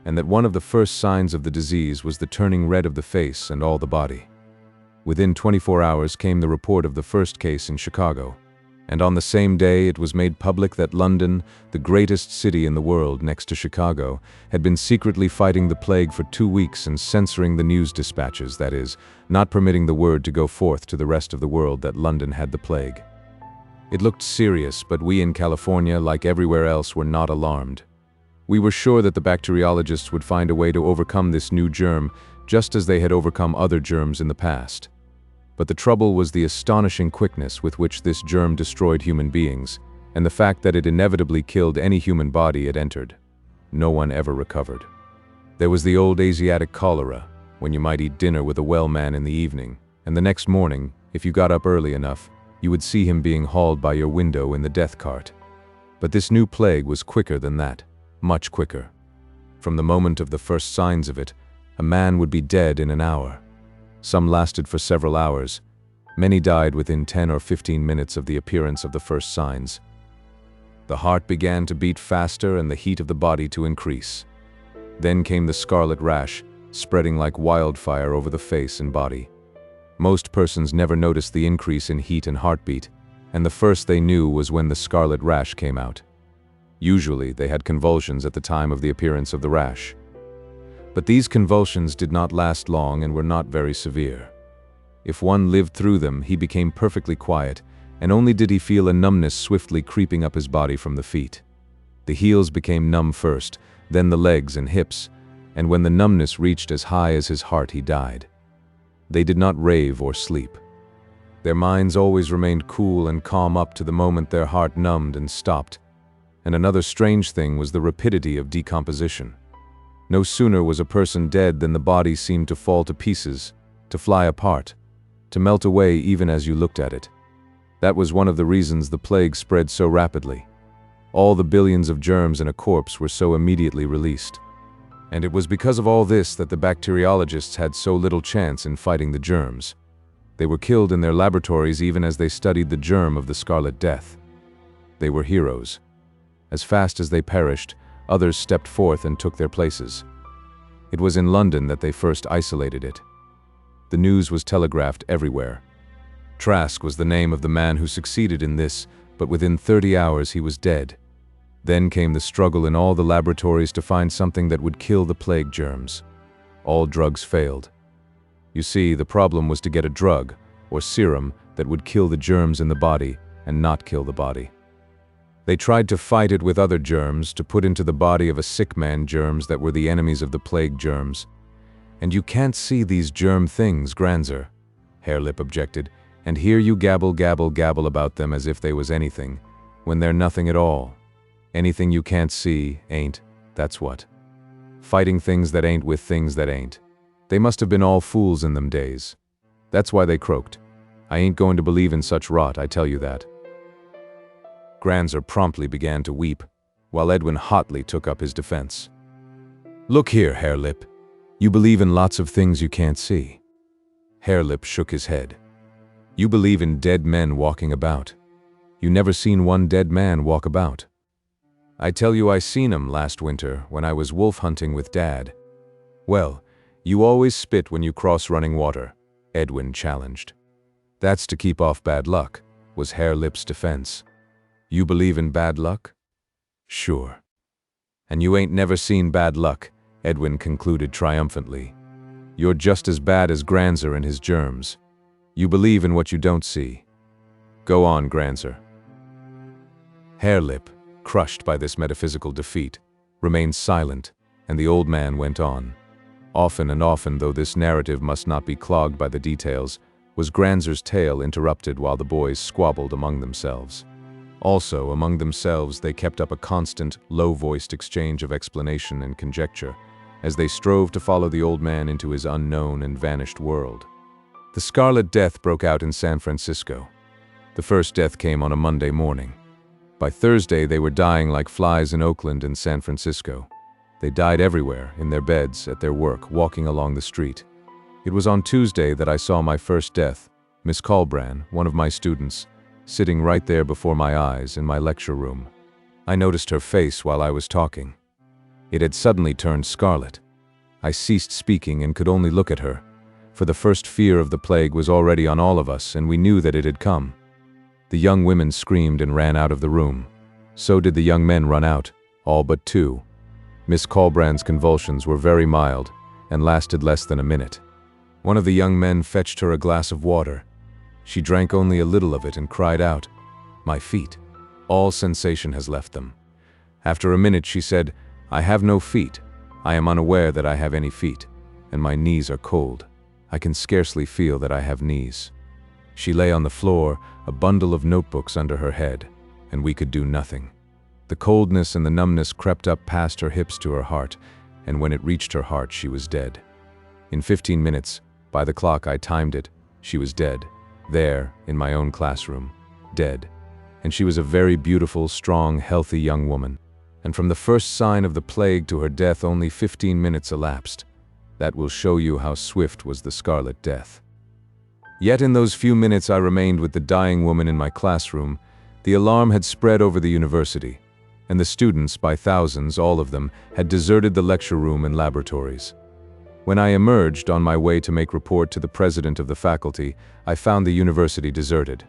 and that one of the first signs of the disease was the turning red of the face and all the body. Within 24 hours came the report of the first case in Chicago, and on the same day it was made public that London, the greatest city in the world next to Chicago, had been secretly fighting the plague for 2 weeks and censoring the news dispatches, that is, not permitting the word to go forth to the rest of the world that London had the plague. It looked serious, but we in California, like everywhere else, were not alarmed. We were sure that the bacteriologists would find a way to overcome this new germ, just as they had overcome other germs in the past. But the trouble was the astonishing quickness with which this germ destroyed human beings, and the fact that it inevitably killed any human body it entered. No one ever recovered. There was the old Asiatic cholera, when you might eat dinner with a well man in the evening, and the next morning, if you got up early enough, you would see him being hauled by your window in the death cart. But this new plague was quicker than that, much quicker. From the moment of the first signs of it, a man would be dead in an hour. Some lasted for several hours. Many died within 10 or 15 minutes of the appearance of the first signs. The heart began to beat faster and the heat of the body to increase. Then came the scarlet rash, spreading like wildfire over the face and body. Most persons never noticed the increase in heat and heartbeat, and the first they knew was when the scarlet rash came out. Usually, they had convulsions at the time of the appearance of the rash. But these convulsions did not last long and were not very severe. If one lived through them, he became perfectly quiet, and only did he feel a numbness swiftly creeping up his body from the feet. The heels became numb first, then the legs and hips, and when the numbness reached as high as his heart, he died. They did not rave or sleep. Their minds always remained cool and calm up to the moment their heart numbed and stopped. And another strange thing was the rapidity of decomposition. No sooner was a person dead than the body seemed to fall to pieces, to fly apart, to melt away even as you looked at it. That was one of the reasons the plague spread so rapidly. All the billions of germs in a corpse were so immediately released. And it was because of all this that the bacteriologists had so little chance in fighting the germs. They were killed in their laboratories even as they studied the germ of the Scarlet Death. They were heroes. As fast as they perished, others stepped forth and took their places. It was in London that they first isolated it. The news was telegraphed everywhere. Trask was the name of the man who succeeded in this, but within 30 hours he was dead. Then came the struggle in all the laboratories to find something that would kill the plague germs. All drugs failed. You see, the problem was to get a drug, or serum, that would kill the germs in the body and not kill the body. They tried to fight it with other germs, to put into the body of a sick man germs that were the enemies of the plague germs. And you can't see these germ things, Granzer, Harelip objected, and here you gabble about them as if they was anything, when they're nothing at all. Anything you can't see, ain't, that's what. Fighting things that ain't with things that ain't. They must have been all fools in them days. That's why they croaked. I ain't going to believe in such rot, I tell you that. Granzer promptly began to weep, while Edwin hotly took up his defense. Look here, Harelip. You believe in lots of things you can't see. Harelip shook his head. You believe in dead men walking about. You never seen one dead man walk about. I tell you I seen 'em last winter when I was wolf hunting with Dad. Well, you always spit when you cross running water, Edwin challenged. That's to keep off bad luck, was Harelip's defense. You believe in bad luck? Sure. And you ain't never seen bad luck, Edwin concluded triumphantly. You're just as bad as Granzer and his germs. You believe in what you don't see. Go on, Granzer. Harelip, crushed by this metaphysical defeat, remained silent, and the old man went on. Often and often, though this narrative must not be clogged by the details, was Granzer's tale interrupted while the boys squabbled among themselves. Also, among themselves, they kept up a constant, low-voiced exchange of explanation and conjecture, as they strove to follow the old man into his unknown and vanished world. The Scarlet Death broke out in San Francisco. The first death came on a Monday morning. By Thursday, they were dying like flies in Oakland and San Francisco. They died everywhere, in their beds, at their work, walking along the street. It was on Tuesday that I saw my first death, Miss Colbran, one of my students, sitting right there before my eyes in my lecture room. I noticed her face while I was talking. It had suddenly turned scarlet. I ceased speaking and could only look at her, for the first fear of the plague was already on all of us, and we knew that it had come. The young women screamed and ran out of the room. So did the young men run out, all but two. Miss Colbran's convulsions were very mild and lasted less than a minute. One of the young men fetched her a glass of water. She drank only a little of it and cried out, "My feet. All sensation has left them." After a minute she said, "I have no feet. I am unaware that I have any feet, and my knees are cold. I can scarcely feel that I have knees." She lay on the floor, a bundle of notebooks under her head, and we could do nothing. The coldness and the numbness crept up past her hips to her heart, and when it reached her heart, she was dead. In 15 minutes, by the clock I timed it, she was dead. There, in my own classroom, dead. And she was a very beautiful, strong, healthy young woman. And from the first sign of the plague to her death, only 15 minutes elapsed. That will show you how swift was the Scarlet Death. Yet in those few minutes I remained with the dying woman in my classroom, the alarm had spread over the university, and the students, by thousands, all of them, had deserted the lecture room and laboratories. When I emerged on my way to make report to the president of the faculty, I found the university deserted.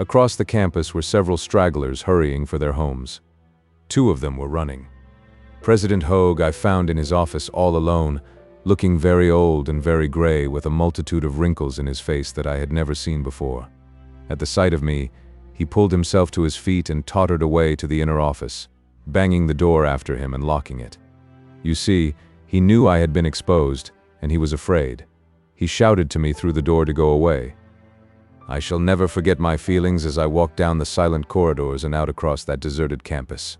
Across the campus were several stragglers hurrying for their homes. Two of them were running. President Hogue I found in his office all alone, looking very old and very gray, with a multitude of wrinkles in his face that I had never seen before. At the sight of me, he pulled himself to his feet and tottered away to the inner office, banging the door after him and locking it. You see, he knew I had been exposed, and he was afraid. He shouted to me through the door to go away. I shall never forget my feelings as I walked down the silent corridors and out across that deserted campus.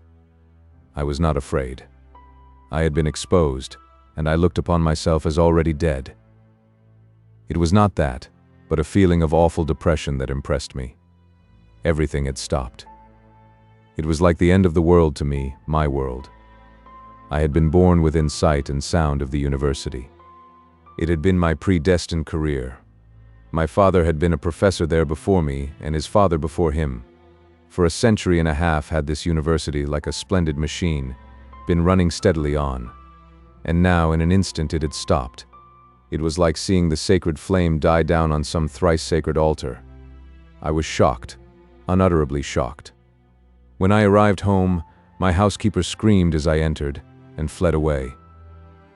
I was not afraid. I had been exposed, and I looked upon myself as already dead. It was not that, but a feeling of awful depression that impressed me. Everything had stopped. It was like the end of the world to me, my world. I had been born within sight and sound of the university. It had been my predestined career. My father had been a professor there before me, and his father before him. For a century and a half had this university, like a splendid machine, been running steadily on. And now, in an instant, it had stopped. It was like seeing the sacred flame die down on some thrice-sacred altar. I was shocked, unutterably shocked. When I arrived home, my housekeeper screamed as I entered and fled away.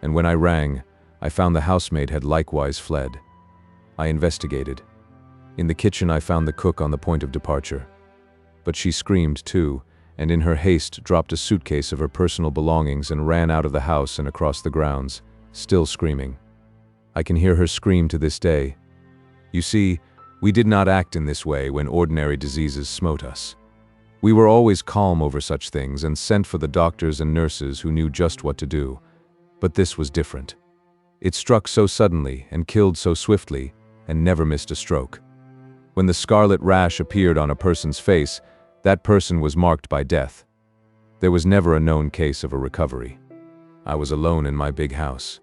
And when I rang, I found the housemaid had likewise fled. I investigated. In the kitchen I found the cook on the point of departure. But she screamed too, and in her haste dropped a suitcase of her personal belongings and ran out of the house and across the grounds, still screaming. I can hear her scream to this day. You see, we did not act in this way when ordinary diseases smote us. We were always calm over such things and sent for the doctors and nurses who knew just what to do. But this was different. It struck so suddenly and killed so swiftly and never missed a stroke. When the scarlet rash appeared on a person's face, that person was marked by death. There was never a known case of a recovery. I was alone in my big house.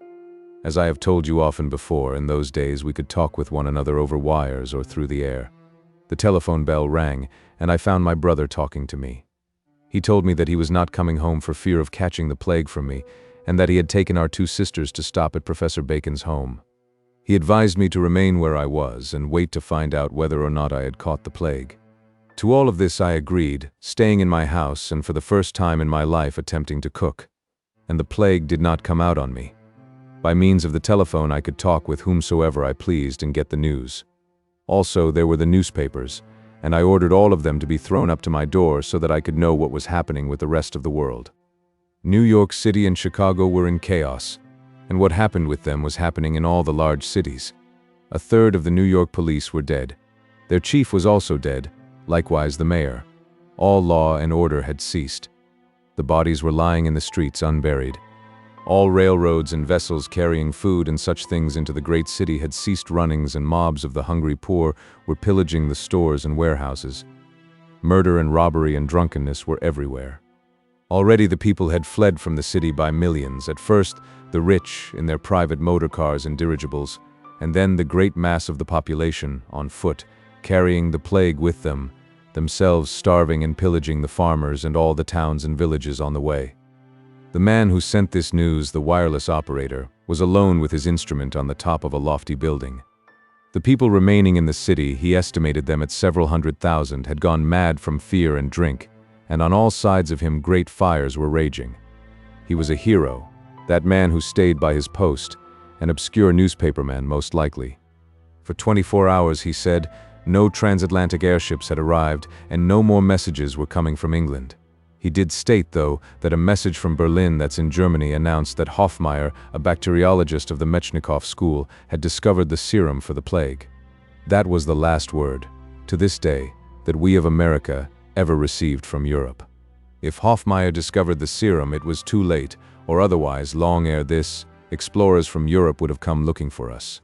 As I have told you often before, in those days we could talk with one another over wires or through the air. The telephone bell rang, and I found my brother talking to me. He told me that he was not coming home for fear of catching the plague from me, and that he had taken our two sisters to stop at Professor Bacon's home. He advised me to remain where I was and wait to find out whether or not I had caught the plague. To all of this I agreed, staying in my house and for the first time in my life attempting to cook. And the plague did not come out on me. By means of the telephone I could talk with whomsoever I pleased and get the news. Also, there were the newspapers, and I ordered all of them to be thrown up to my door so that I could know what was happening with the rest of the world. New York City and Chicago were in chaos, and what happened with them was happening in all the large cities. A third of the New York police were dead. Their chief was also dead, likewise the mayor. All law and order had ceased. The bodies were lying in the streets unburied. All railroads and vessels carrying food and such things into the great city had ceased runnings, and mobs of the hungry poor were pillaging the stores and warehouses. Murder and robbery and drunkenness were everywhere. Already the people had fled from the city by millions, at first the rich in their private motor cars and dirigibles, and then the great mass of the population, on foot, carrying the plague with them, themselves starving and pillaging the farmers and all the towns and villages on the way. The man who sent this news, the wireless operator, was alone with his instrument on the top of a lofty building. The people remaining in the city, he estimated them at several 100,000, had gone mad from fear and drink, and on all sides of him great fires were raging. He was a hero, that man who stayed by his post, an obscure newspaperman most likely. For 24 hours, he said, no transatlantic airships had arrived, and no more messages were coming from England. He did state, though, that a message from Berlin that's in Germany announced that Hofmeier, a bacteriologist of the Metchnikoff school, had discovered the serum for the plague. That was the last word, to this day, that we of America ever received from Europe. If Hofmeier discovered the serum, it was too late, or otherwise, long ere this, explorers from Europe would have come looking for us.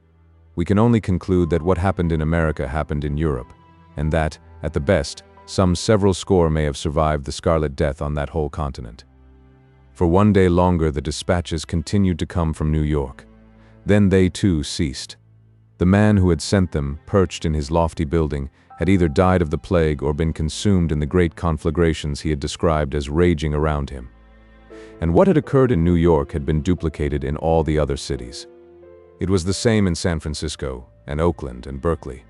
We can only conclude that what happened in America happened in Europe, and that, at the best, some several score may have survived the Scarlet Death on that whole continent. For one day longer the dispatches continued to come from New York. Then they too ceased. The man who had sent them, perched in his lofty building, had either died of the plague or been consumed in the great conflagrations he had described as raging around him. And what had occurred in New York had been duplicated in all the other cities. It was the same in San Francisco, and Oakland, and Berkeley.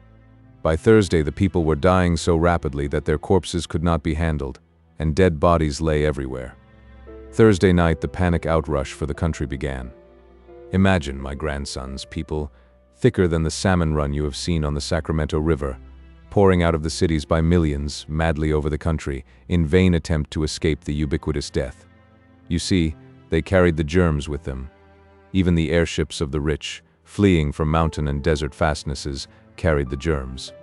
By Thursday the people were dying so rapidly that their corpses could not be handled, and dead bodies lay everywhere. Thursday night the panic outrush for the country began. Imagine, my grandsons, people, thicker than the salmon run you have seen on the Sacramento River, pouring out of the cities by millions, madly over the country, in vain attempt to escape the ubiquitous death. You see, they carried the germs with them. Even the airships of the rich, fleeing from mountain and desert fastnesses, carried the germs.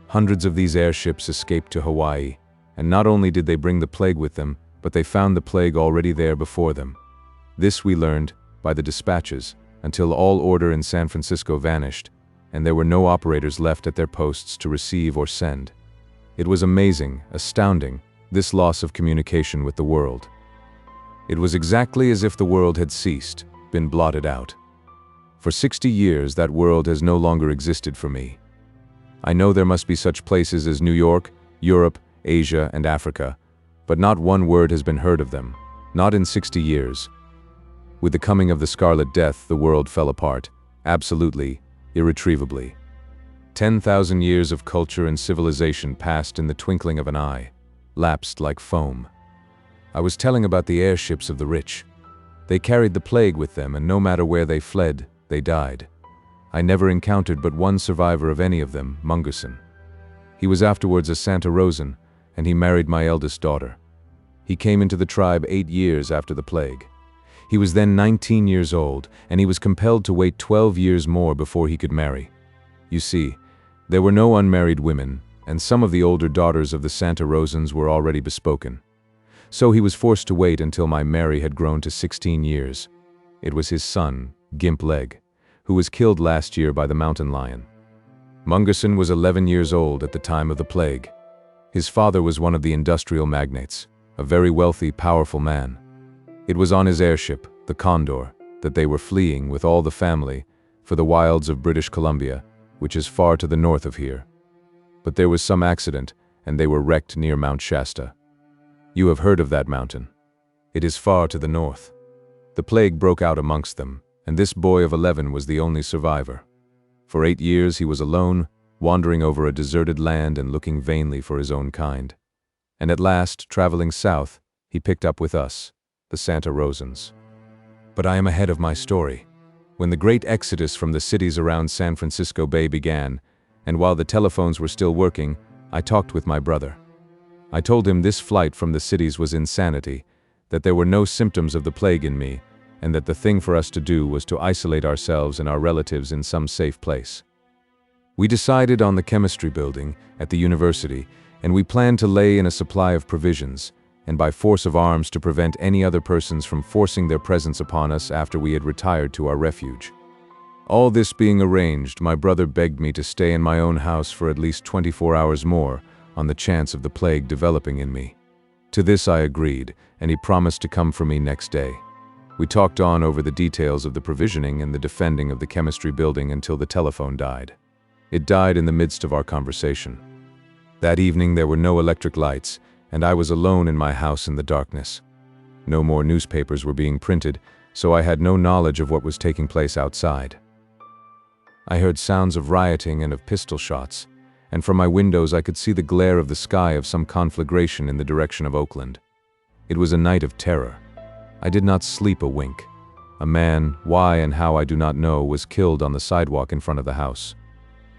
Hundreds of these airships escaped to Hawaii, and not only did they bring the plague with them, but they found the plague already there before them. This we learned by the dispatches, until all order in San Francisco vanished, and there were no operators left at their posts to receive or send. It was amazing, astounding, this loss of communication with the world. It was exactly as if the world had ceased, been blotted out. For 60 years that world has no longer existed for me. I know there must be such places as New York, Europe, Asia, and Africa, but not one word has been heard of them, not in 60 years. With the coming of the Scarlet Death, the world fell apart, absolutely, irretrievably. 10,000 years of culture and civilization passed in the twinkling of an eye, lapsed like foam. I was telling about the airships of the rich. They carried the plague with them, and no matter where they fled, they died. I never encountered but one survivor of any of them, Mungerson. He was afterwards a Santa Rosan, and he married my eldest daughter. He came into the tribe 8 years after the plague. He was then 19 years old, and he was compelled to wait 12 years more before he could marry. You see, there were no unmarried women, and some of the older daughters of the Santa Rosans were already bespoken. So he was forced to wait until my Mary had grown to 16 years. It was his son, Gimp Leg, who was killed last year by the mountain lion. Mungerson was 11 years old at the time of the plague. His father was one of the industrial magnates, a very wealthy, powerful man. It was on his airship, the Condor, that they were fleeing with all the family for the wilds of British Columbia, which is far to the north of here. But there was some accident, and they were wrecked near Mount Shasta. You have heard of that mountain. It is far to the north. The plague broke out amongst them, and this boy of 11 was the only survivor. For 8 years he was alone, wandering over a deserted land and looking vainly for his own kind. And at last, traveling south, he picked up with us, the Santa Rosans. But I am ahead of my story. When the great exodus from the cities around San Francisco Bay began, and while the telephones were still working, I talked with my brother. I told him this flight from the cities was insanity, that there were no symptoms of the plague in me, and that the thing for us to do was to isolate ourselves and our relatives in some safe place. We decided on the chemistry building at the university, and we planned to lay in a supply of provisions, and by force of arms to prevent any other persons from forcing their presence upon us after we had retired to our refuge. All this being arranged, my brother begged me to stay in my own house for at least 24 hours more, on the chance of the plague developing in me. To this I agreed, and he promised to come for me next day. We talked on over the details of the provisioning and the defending of the chemistry building until the telephone died. It died in the midst of our conversation. That evening there were no electric lights, and I was alone in my house in the darkness. No more newspapers were being printed, so I had no knowledge of what was taking place outside. I heard sounds of rioting and of pistol shots, and from my windows I could see the glare of the sky of some conflagration in the direction of Oakland. It was a night of terror. I did not sleep a wink. A man, why and how I do not know, was killed on the sidewalk in front of the house.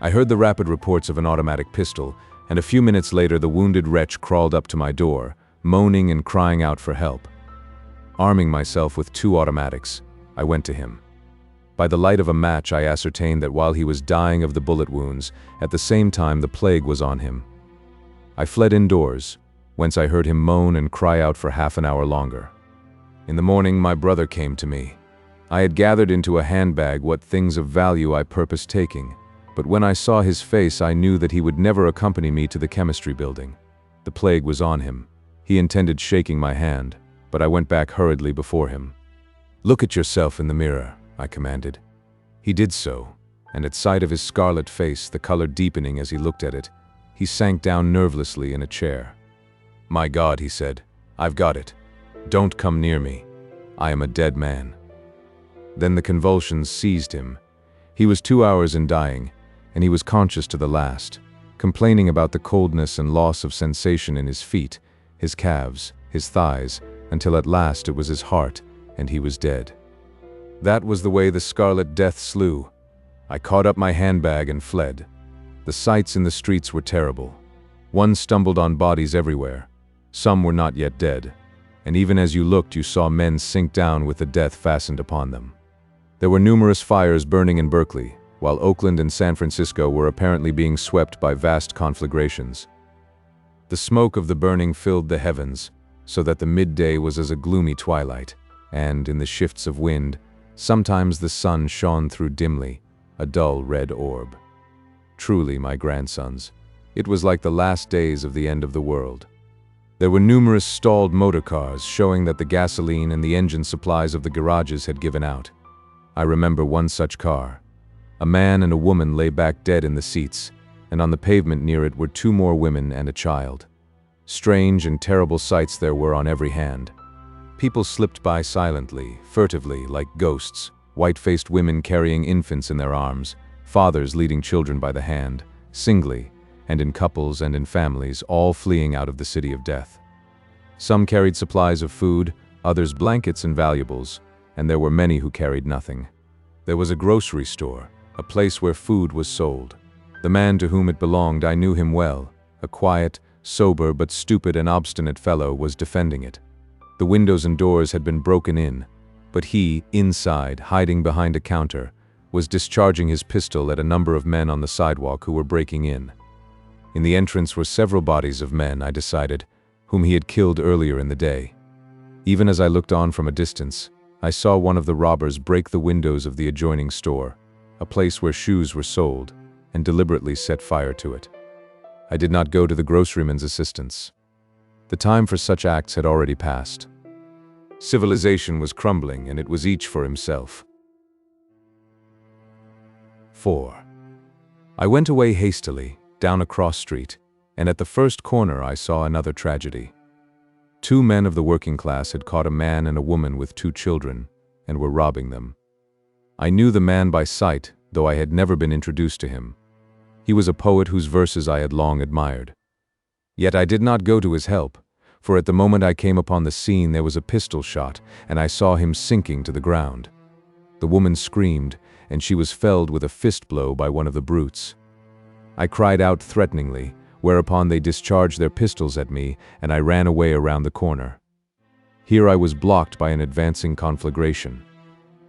I heard the rapid reports of an automatic pistol, and a few minutes later the wounded wretch crawled up to my door, moaning and crying out for help. Arming myself with 2 automatics, I went to him. By the light of a match I ascertained that while he was dying of the bullet wounds, at the same time the plague was on him. I fled indoors, whence I heard him moan and cry out for half an hour longer. In the morning my brother came to me. I had gathered into a handbag what things of value I purposed taking, but when I saw his face I knew that he would never accompany me to the chemistry building. The plague was on him. He intended shaking my hand, but I went back hurriedly before him. "Look at yourself in the mirror," I commanded. He did so, and at sight of his scarlet face, the color deepening as he looked at it, he sank down nervelessly in a chair. "My God," he said, "I've got it. Don't come near me. I am a dead man." Then the convulsions seized him. He was 2 hours in dying, and he was conscious to the last, complaining about the coldness and loss of sensation in his feet, his calves, his thighs, until at last it was his heart, and he was dead. That was the way the Scarlet Death slew. I caught up my handbag and fled. The sights in the streets were terrible. One stumbled on bodies everywhere. Some were not yet dead, and even as you looked you saw men sink down with the death fastened upon them. There were numerous fires burning in Berkeley, while Oakland and San Francisco were apparently being swept by vast conflagrations. The smoke of the burning filled the heavens, so that the midday was as a gloomy twilight, and, in the shifts of wind, sometimes the sun shone through dimly, a dull red orb. Truly, my grandsons, it was like the last days of the end of the world. There were numerous stalled motor cars showing that the gasoline and the engine supplies of the garages had given out. I remember one such car. A man and a woman lay back dead in the seats, and on the pavement near it were 2 more women and a child. Strange and terrible sights there were on every hand. People slipped by silently, furtively, like ghosts, white-faced women carrying infants in their arms, fathers leading children by the hand, singly, and in couples and in families, all fleeing out of the city of death. Some carried supplies of food, others blankets and valuables, and there were many who carried nothing. There was a grocery store, a place where food was sold. The man to whom it belonged, I knew him well. A quiet, sober but stupid and obstinate fellow was defending it. The windows and doors had been broken in, but he, inside, hiding behind a counter, was discharging his pistol at a number of men on the sidewalk who were breaking in. In the entrance were several bodies of men, I decided, whom he had killed earlier in the day. Even as I looked on from a distance, I saw one of the robbers break the windows of the adjoining store, a place where shoes were sold, and deliberately set fire to it. I did not go to the groceryman's assistance. The time for such acts had already passed. Civilization was crumbling, and it was each for himself. 4. I went away hastily, down a cross street, and at the first corner I saw another tragedy. 2 men of the working class had caught a man and a woman with 2 children, and were robbing them. I knew the man by sight, though I had never been introduced to him. He was a poet whose verses I had long admired. Yet I did not go to his help, for at the moment I came upon the scene there was a pistol shot, and I saw him sinking to the ground. The woman screamed, and she was felled with a fist blow by one of the brutes. I cried out threateningly, whereupon they discharged their pistols at me, and I ran away around the corner. Here I was blocked by an advancing conflagration.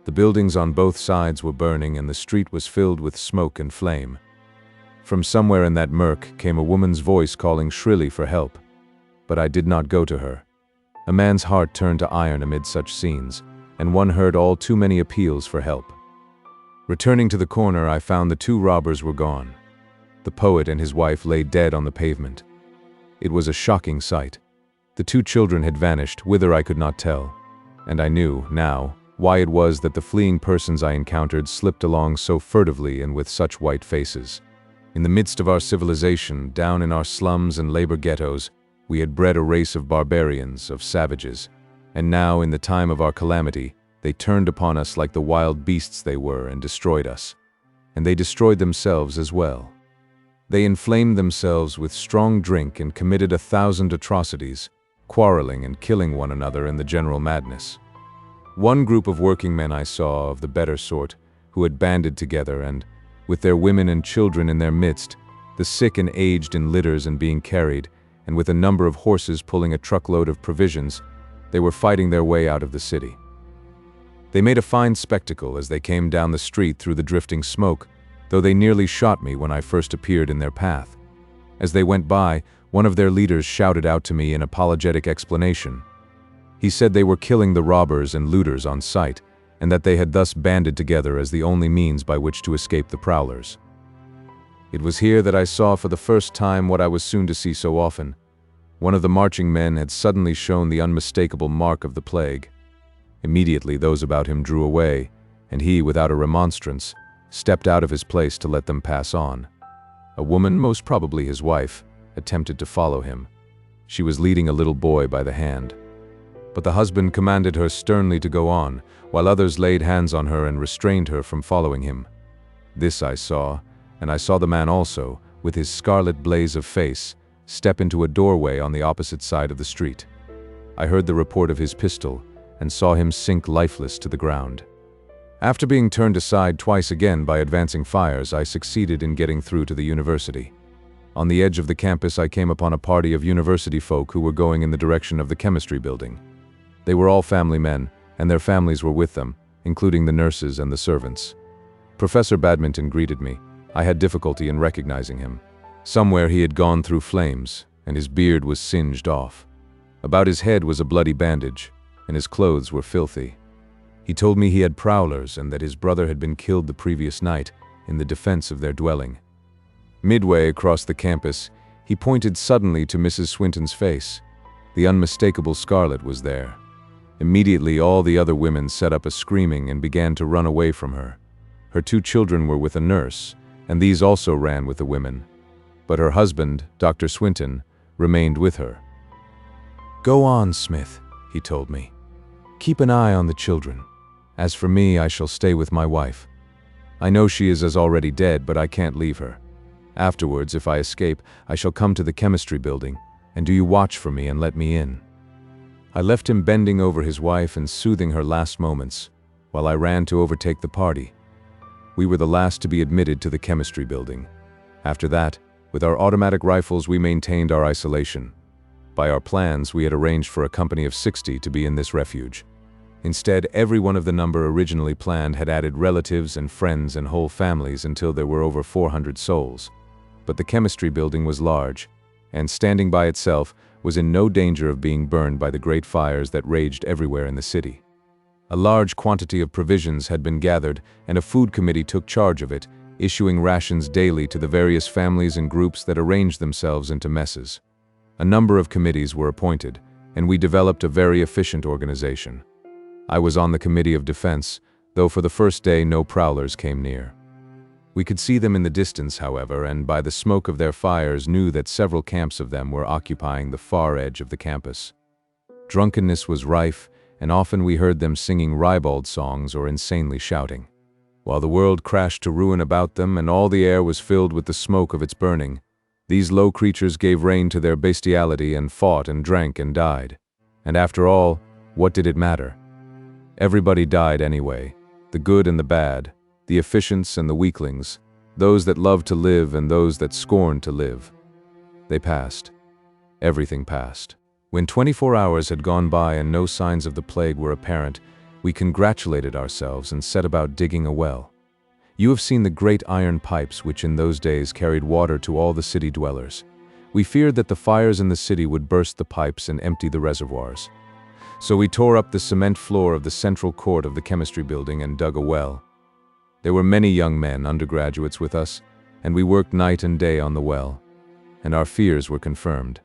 The buildings on both sides were burning, and the street was filled with smoke and flame. From somewhere in that murk came a woman's voice calling shrilly for help. But I did not go to her. A man's heart turned to iron amid such scenes, and one heard all too many appeals for help. Returning to the corner, I found the two robbers were gone. The poet and his wife lay dead on the pavement. It was a shocking sight. The two children had vanished, whither I could not tell. And I knew, now, why it was that the fleeing persons I encountered slipped along so furtively and with such white faces. In the midst of our civilization, down in our slums and labor ghettos, we had bred a race of barbarians, of savages, and now, in the time of our calamity, they turned upon us like the wild beasts they were and destroyed us. And they destroyed themselves as well. They inflamed themselves with strong drink and committed 1,000 atrocities, quarreling and killing one another in the general madness. One group of working men I saw, of the better sort, who had banded together and, with their women and children in their midst, the sick and aged in litters and being carried, and with a number of horses pulling a truckload of provisions, they were fighting their way out of the city. They made a fine spectacle as they came down the street through the drifting smoke, though they nearly shot me when I first appeared in their path. As they went by, one of their leaders shouted out to me in apologetic explanation. He said they were killing the robbers and looters on sight, and that they had thus banded together as the only means by which to escape the prowlers. It was here that I saw for the first time what I was soon to see so often. One of the marching men had suddenly shown the unmistakable mark of the plague. Immediately those about him drew away, and he, without a remonstrance, stepped out of his place to let them pass on. A woman, most probably his wife, attempted to follow him. She was leading a little boy by the hand. But the husband commanded her sternly to go on, while others laid hands on her and restrained her from following him. This I saw, and I saw the man also, with his scarlet blaze of face, step into a doorway on the opposite side of the street. I heard the report of his pistol, and saw him sink lifeless to the ground. After being turned aside twice again by advancing fires, I succeeded in getting through to the university. On the edge of the campus I came upon a party of university folk who were going in the direction of the chemistry building. They were all family men, and their families were with them, including the nurses and the servants. Professor Badminton greeted me. I had difficulty in recognizing him. Somewhere he had gone through flames, and his beard was singed off. About his head was a bloody bandage, and his clothes were filthy. He told me he had prowlers and that his brother had been killed the previous night in the defense of their dwelling. Midway across the campus, he pointed suddenly to Mrs. Swinton's face. The unmistakable Scarlet was there. Immediately all the other women set up a screaming and began to run away from her. Her two children were with a nurse, and these also ran with the women. But her husband, Dr. Swinton, remained with her. "Go on, Smith," he told me. "Keep an eye on the children. As for me, I shall stay with my wife. I know she is as already dead, but I can't leave her. Afterwards, if I escape, I shall come to the chemistry building, and do you watch for me and let me in." I left him bending over his wife and soothing her last moments, while I ran to overtake the party. We were the last to be admitted to the chemistry building. After that, with our automatic rifles, we maintained our isolation. By our plans, we had arranged for a company of 60 to be in this refuge. Instead, every one of the number originally planned had added relatives and friends and whole families until there were over 400 souls. But the chemistry building was large, and standing by itself, was in no danger of being burned by the great fires that raged everywhere in the city. A large quantity of provisions had been gathered, and a food committee took charge of it, issuing rations daily to the various families and groups that arranged themselves into messes. A number of committees were appointed, and we developed a very efficient organization. I was on the Committee of Defense, though for the first day no prowlers came near. We could see them in the distance, however, and by the smoke of their fires knew that several camps of them were occupying the far edge of the campus. Drunkenness was rife, and often we heard them singing ribald songs or insanely shouting. While the world crashed to ruin about them and all the air was filled with the smoke of its burning, these low creatures gave rein to their bestiality and fought and drank and died. And after all, what did it matter? Everybody died anyway, the good and the bad, the efficients and the weaklings, those that loved to live and those that scorned to live. They passed. Everything passed. When 24 hours had gone by and no signs of the plague were apparent, we congratulated ourselves and set about digging a well. You have seen the great iron pipes which in those days carried water to all the city dwellers. We feared that the fires in the city would burst the pipes and empty the reservoirs. So we tore up the cement floor of the central court of the chemistry building and dug a well. There were many young men, undergraduates, with us, and we worked night and day on the well. And our fears were confirmed.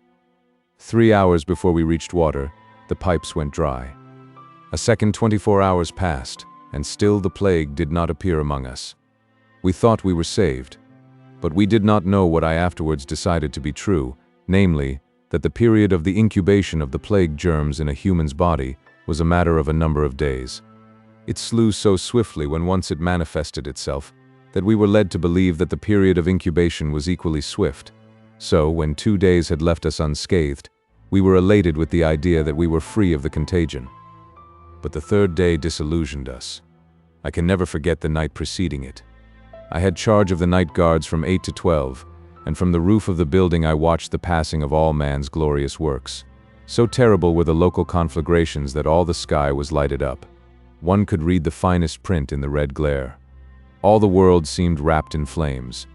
3 hours before we reached water, the pipes went dry. A second 24 hours passed, and still the plague did not appear among us. We thought we were saved, but we did not know what I afterwards decided to be true, namely, that the period of the incubation of the plague germs in a human's body was a matter of a number of days. It slew so swiftly when once it manifested itself, that we were led to believe that the period of incubation was equally swift. So, when 2 days had left us unscathed, we were elated with the idea that we were free of the contagion. But the third day disillusioned us. I can never forget the night preceding it. I had charge of the night guards from 8 to 12, and from the roof of the building I watched the passing of all man's glorious works. So terrible were the local conflagrations that all the sky was lighted up. One could read the finest print in the red glare. All the world seemed wrapped in flames.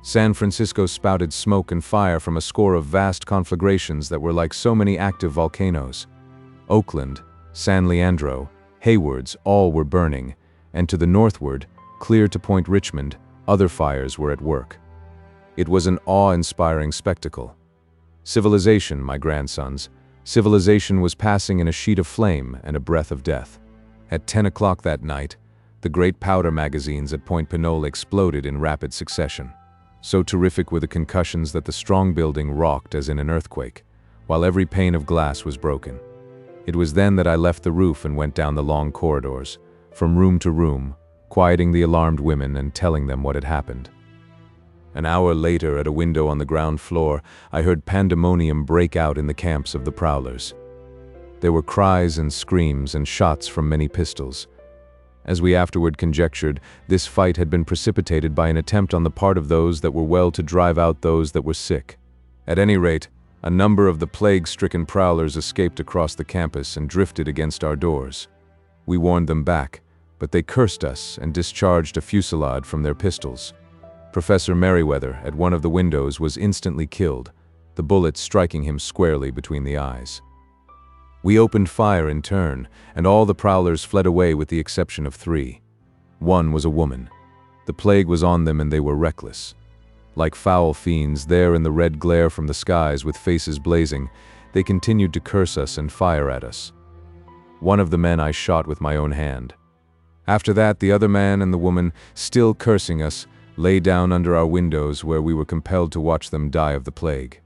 San Francisco spouted smoke and fire from a score of vast conflagrations that were like so many active volcanoes. Oakland, San Leandro, Haywards, all were burning, and to the northward, clear to Point Richmond, other fires were at work. It was an awe-inspiring spectacle. Civilization, my grandsons, civilization was passing in a sheet of flame and a breath of death. At 10 o'clock that night, the great powder magazines at Point Pinole exploded in rapid succession. So terrific were the concussions that the strong building rocked as in an earthquake, while every pane of glass was broken. It was then that I left the roof and went down the long corridors, from room to room, quieting the alarmed women and telling them what had happened. An hour later, at a window on the ground floor, I heard pandemonium break out in the camps of the prowlers. There were cries and screams and shots from many pistols. As we afterward conjectured, this fight had been precipitated by an attempt on the part of those that were well to drive out those that were sick. At any rate, a number of the plague-stricken prowlers escaped across the campus and drifted against our doors. We warned them back, but they cursed us and discharged a fusillade from their pistols. Professor Merriweather, at one of the windows, was instantly killed, the bullet striking him squarely between the eyes. We opened fire in turn, and all the prowlers fled away with the exception of 3. One was a woman. The plague was on them and they were reckless. Like foul fiends, there in the red glare from the skies with faces blazing, they continued to curse us and fire at us. One of the men I shot with my own hand. After that, the other man and the woman, still cursing us, lay down under our windows where we were compelled to watch them die of the plague.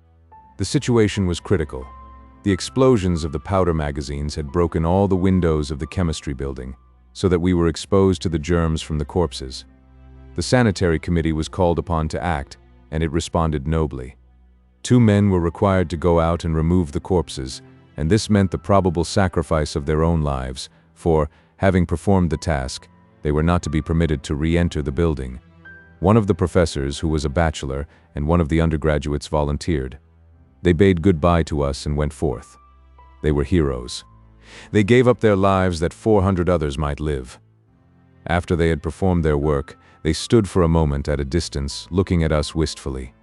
The situation was critical. The explosions of the powder magazines had broken all the windows of the chemistry building, so that we were exposed to the germs from the corpses. The sanitary committee was called upon to act, and it responded nobly. 2 men were required to go out and remove the corpses, and this meant the probable sacrifice of their own lives, for, having performed the task, they were not to be permitted to re-enter the building. One of the professors, who was a bachelor, and one of the undergraduates volunteered. They bade goodbye to us and went forth. They were heroes. They gave up their lives that 400 others might live. After they had performed their work, they stood for a moment at a distance, looking at us wistfully.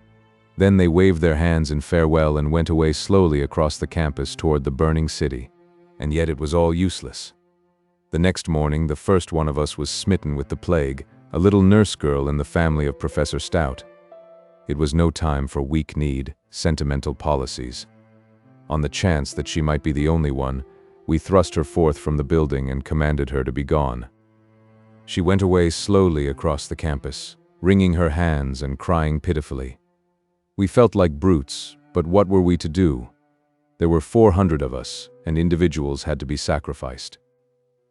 Then they waved their hands in farewell and went away slowly across the campus toward the burning city. And yet it was all useless. The next morning, the first one of us was smitten with the plague, a little nurse girl in the family of Professor Stout. It was no time for weak-kneed, sentimental policies. On the chance that she might be the only one, we thrust her forth from the building and commanded her to be gone. She went away slowly across the campus, wringing her hands and crying pitifully. We felt like brutes, but what were we to do? There were 400 of us, and individuals had to be sacrificed.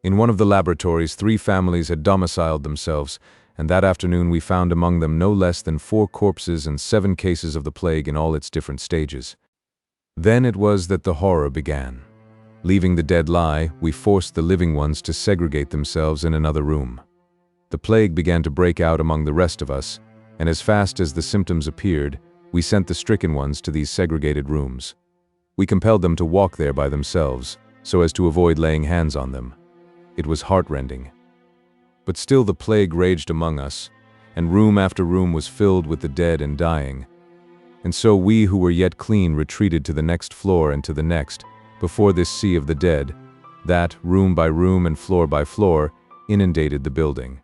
In one of the laboratories, 3 families had domiciled themselves, and that afternoon we found among them no less than 4 corpses and 7 cases of the plague in all its different stages. Then it was that the horror began. Leaving the dead lie, we forced the living ones to segregate themselves in another room. The plague began to break out among the rest of us, and as fast as the symptoms appeared, we sent the stricken ones to these segregated rooms. We compelled them to walk there by themselves, so as to avoid laying hands on them. It was heartrending. But still the plague raged among us, and room after room was filled with the dead and dying. And so we who were yet clean retreated to the next floor and to the next, before this sea of the dead, that, room by room and floor by floor, inundated the building.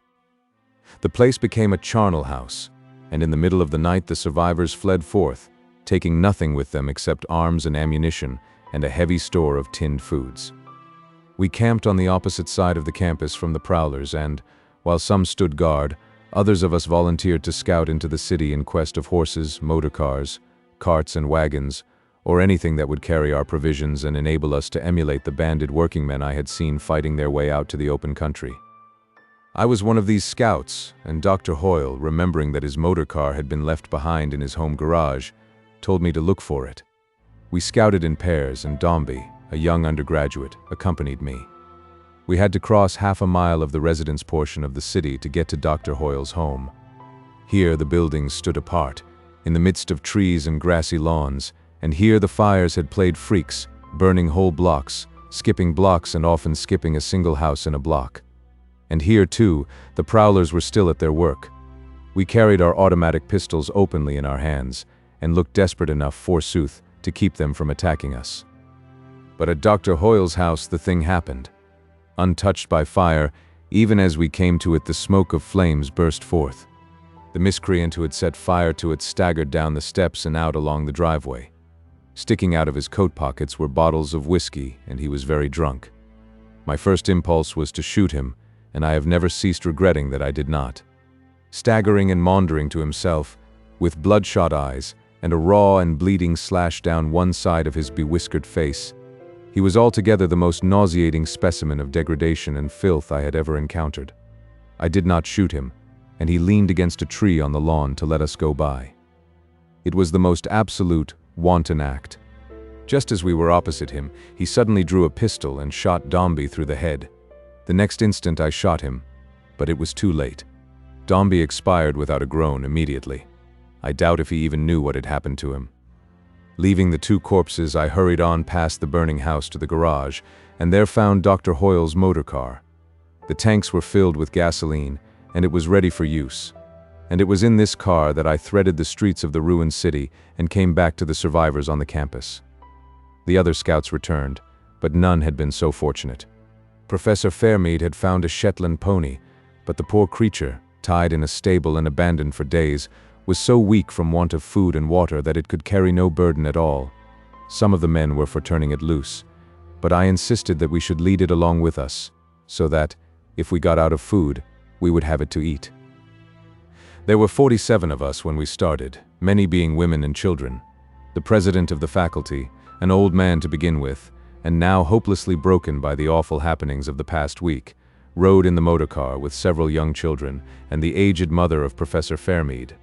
The place became a charnel house, and in the middle of the night the survivors fled forth, taking nothing with them except arms and ammunition and a heavy store of tinned foods. We camped on the opposite side of the campus from the prowlers and, while some stood guard, others of us volunteered to scout into the city in quest of horses, motor cars, carts and wagons, or anything that would carry our provisions and enable us to emulate the banded workingmen I had seen fighting their way out to the open country. I was one of these scouts, and Dr. Hoyle, remembering that his motor car had been left behind in his home garage, told me to look for it. We scouted in pairs, and Dombey, a young undergraduate, accompanied me. We had to cross half a mile of the residence portion of the city to get to Dr. Hoyle's home. Here the buildings stood apart, in the midst of trees and grassy lawns, and here the fires had played freaks, burning whole blocks, skipping blocks and often skipping a single house in a block. And here, too, the prowlers were still at their work. We carried our automatic pistols openly in our hands, and looked desperate enough, forsooth, to keep them from attacking us. But at Dr. Hoyle's house the thing happened. Untouched by fire, even as we came to it the smoke of flames burst forth. The miscreant who had set fire to it staggered down the steps and out along the driveway. Sticking out of his coat pockets were bottles of whiskey, and he was very drunk. My first impulse was to shoot him, and I have never ceased regretting that I did not. Staggering and maundering to himself, with bloodshot eyes and a raw and bleeding slash down one side of his bewhiskered face, he was altogether the most nauseating specimen of degradation and filth I had ever encountered. I did not shoot him, and he leaned against a tree on the lawn to let us go by. It was the most absolute, wanton act. Just as we were opposite him, he suddenly drew a pistol and shot Dombey through the head. The next instant I shot him, but it was too late. Dombey expired without a groan immediately. I doubt if he even knew what had happened to him. Leaving the 2 corpses, I hurried on past the burning house to the garage, and there found Dr. Hoyle's motor car. The tanks were filled with gasoline, and it was ready for use. And it was in this car that I threaded the streets of the ruined city and came back to the survivors on the campus. The other scouts returned, but none had been so fortunate. Professor Fairmead had found a Shetland pony, but the poor creature, tied in a stable and abandoned for days, was so weak from want of food and water that it could carry no burden at all. Some of the men were for turning it loose, but I insisted that we should lead it along with us, so that, if we got out of food, we would have it to eat. There were 47 of us when we started, many being women and children. The president of the faculty, an old man to begin with, and now hopelessly broken by the awful happenings of the past week, rode in the motor car with several young children and the aged mother of Professor Fairmead.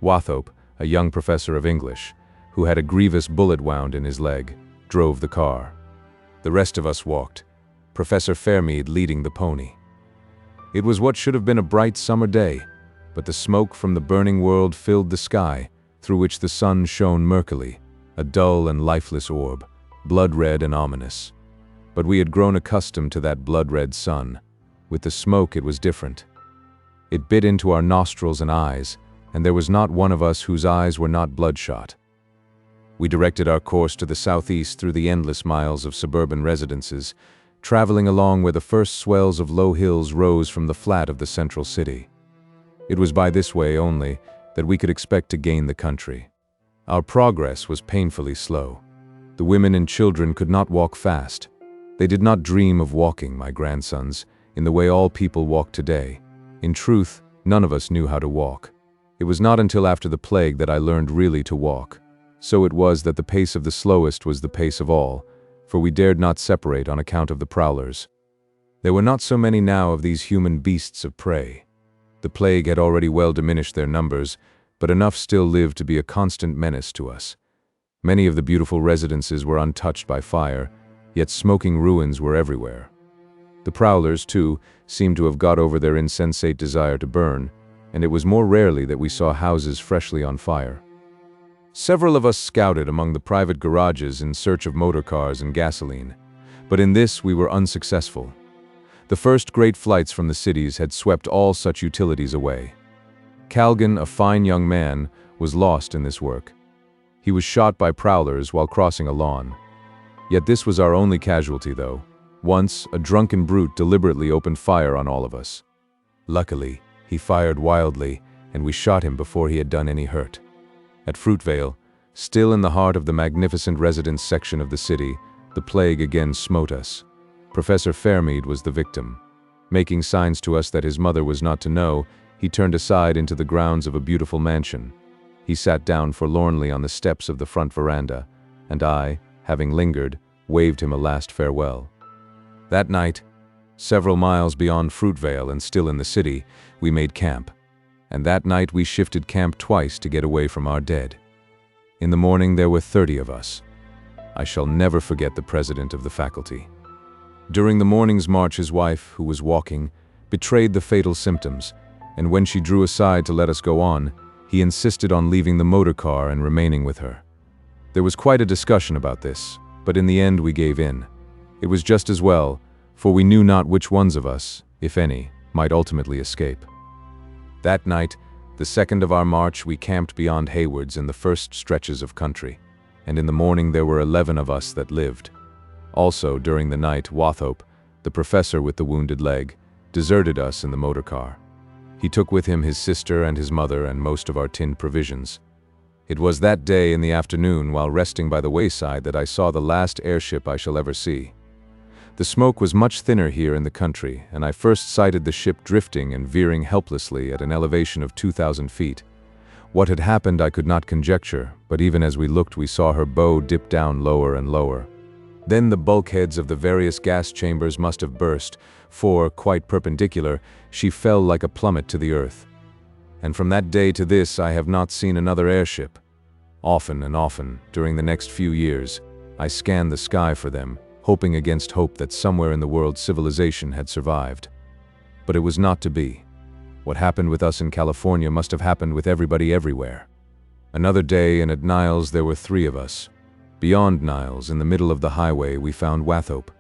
Wathope, a young professor of English, who had a grievous bullet wound in his leg, drove the car. The rest of us walked, Professor Fairmead leading the pony. It was what should have been a bright summer day, but the smoke from the burning world filled the sky, through which the sun shone murkily, a dull and lifeless orb, blood-red and ominous. But we had grown accustomed to that blood-red sun. With the smoke it was different. It bit into our nostrils and eyes, and there was not one of us whose eyes were not bloodshot. We directed our course to the southeast through the endless miles of suburban residences, traveling along where the first swells of low hills rose from the flat of the central city. It was by this way only that we could expect to gain the country. Our progress was painfully slow. The women and children could not walk fast. They did not dream of walking, my grandsons, in the way all people walk today. In truth, none of us knew how to walk. It was not until after the plague that I learned really to walk. So it was that the pace of the slowest was the pace of all, for we dared not separate on account of the prowlers. There were not so many now of these human beasts of prey. The plague had already well diminished their numbers, but enough still lived to be a constant menace to us. Many of the beautiful residences were untouched by fire, yet smoking ruins were everywhere. The prowlers, too, seemed to have got over their insensate desire to burn, and it was more rarely that we saw houses freshly on fire. Several of us scouted among the private garages in search of motor cars and gasoline, but in this we were unsuccessful. The first great flights from the cities had swept all such utilities away. Calgan, a fine young man, was lost in this work. He was shot by prowlers while crossing a lawn. Yet this was our only casualty, though. Once, a drunken brute deliberately opened fire on all of us. Luckily, he fired wildly, and we shot him before he had done any hurt. At Fruitvale, still in the heart of the magnificent residence section of the city, the plague again smote us. Professor Fairmead was the victim. Making signs to us that his mother was not to know, he turned aside into the grounds of a beautiful mansion. He sat down forlornly on the steps of the front veranda, and I, having lingered, waved him a last farewell. That night, several miles beyond Fruitvale and still in the city, we made camp. And that night we shifted camp twice to get away from our dead. In the morning there were 30 of us. I shall never forget the president of the faculty. During the morning's march, his wife, who was walking, betrayed the fatal symptoms, and when she drew aside to let us go on, he insisted on leaving the motor car and remaining with her. There was quite a discussion about this, but in the end we gave in. It was just as well, for we knew not which ones of us, if any, might ultimately escape. That night, the second of our march, we camped beyond Hayward's in the first stretches of country, and in the morning there were 11 of us that lived. Also, during the night, Wathope, the professor with the wounded leg, deserted us in the motor car. He took with him his sister and his mother and most of our tinned provisions. It was that day in the afternoon, while resting by the wayside, that I saw the last airship I shall ever see. The smoke was much thinner here in the country, and I first sighted the ship drifting and veering helplessly at an elevation of 2,000 feet. What had happened I could not conjecture, but even as we looked we saw her bow dip down lower and lower. Then the bulkheads of the various gas chambers must have burst, for, quite perpendicular, she fell like a plummet to the earth. And from that day to this I have not seen another airship. Often and often, during the next few years, I scanned the sky for them, hoping against hope that somewhere in the world civilization had survived. But it was not to be. What happened with us in California must have happened with everybody everywhere. Another day, and at Niles there were 3 of us. Beyond Niles, in the middle of the highway, we found Wathope.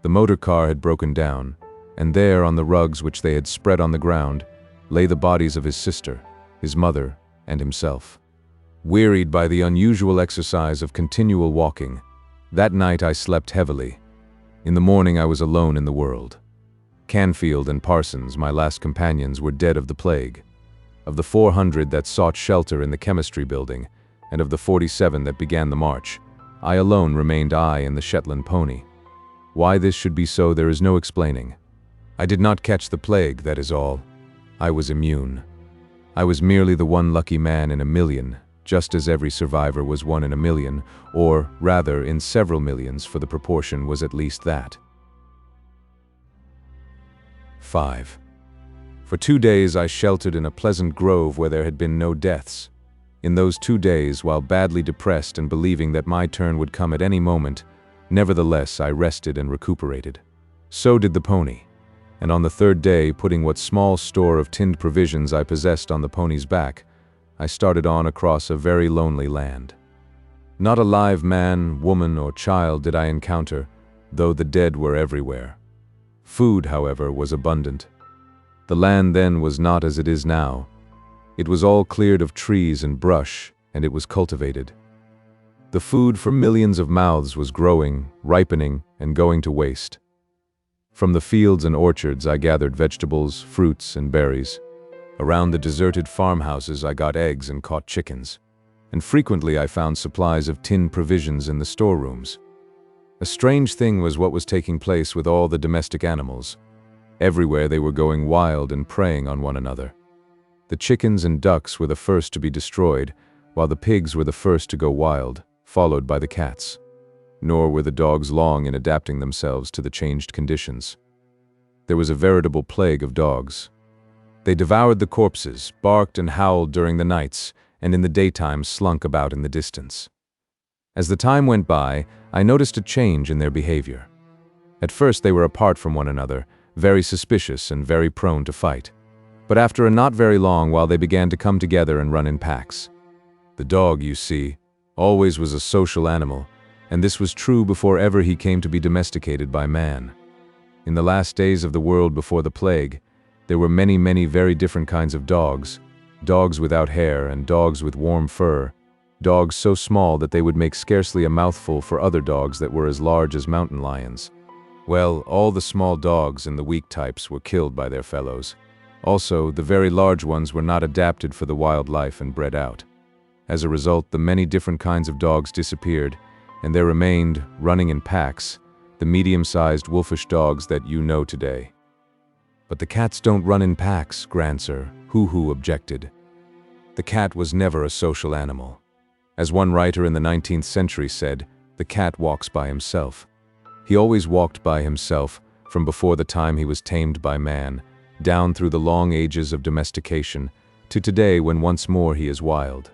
The motor car had broken down, and there, on the rugs which they had spread on the ground, lay the bodies of his sister, his mother, and himself. Wearied by the unusual exercise of continual walking, that night I slept heavily. In the morning I was alone in the world. Canfield and Parsons, my last companions, were dead of the plague. Of the 400 that sought shelter in the chemistry building, and of the 47 that began the march, I alone remained, I and the Shetland pony. Why this should be so there is no explaining. I did not catch the plague, that is all. I was immune. I was merely the one lucky man in a million, just as every survivor was one in a million, or, rather, in several millions, for the proportion was at least that. 5. For 2 days I sheltered in a pleasant grove where there had been no deaths. In those 2 days, while badly depressed and believing that my turn would come at any moment, nevertheless I rested and recuperated. So did the pony. And on the 3rd day, putting what small store of tinned provisions I possessed on the pony's back, I started on across a very lonely land. Not a live man, woman, or child did I encounter, though the dead were everywhere. Food, however, was abundant. The land then was not as it is now. It was all cleared of trees and brush, and it was cultivated. The food for millions of mouths was growing, ripening, and going to waste. From the fields and orchards I gathered vegetables, fruits, and berries. Around the deserted farmhouses I got eggs and caught chickens, and frequently I found supplies of tinned provisions in the storerooms. A strange thing was what was taking place with all the domestic animals. Everywhere they were going wild and preying on one another. The chickens and ducks were the first to be destroyed, while the pigs were the first to go wild, followed by the cats. Nor were the dogs long in adapting themselves to the changed conditions. there was a veritable plague of dogs. They devoured the corpses, barked and howled during the nights, and in the daytime slunk about in the distance. As the time went by, I noticed a change in their behavior. At first they were apart from one another, very suspicious and very prone to fight. But after a not very long while they began to come together and run in packs. The dog, you see, always was a social animal, and this was true before ever he came to be domesticated by man. In the last days of the world before the plague, there were many, many very different kinds of dogs. Dogs without hair and dogs with warm fur. Dogs so small that they would make scarcely a mouthful for other dogs that were as large as mountain lions. Well, all the small dogs and the weak types were killed by their fellows. Also, the very large ones were not adapted for the wild life and bred out. As a result, the many different kinds of dogs disappeared, and there remained, running in packs, the medium-sized wolfish dogs that you know today. But the cats don't run in packs, Grandsir, Hoo-Hoo objected. The cat was never a social animal. As one writer in the 19th century said, the cat walks by himself. He always walked by himself, from before the time he was tamed by man, down through the long ages of domestication, to today when once more he is wild.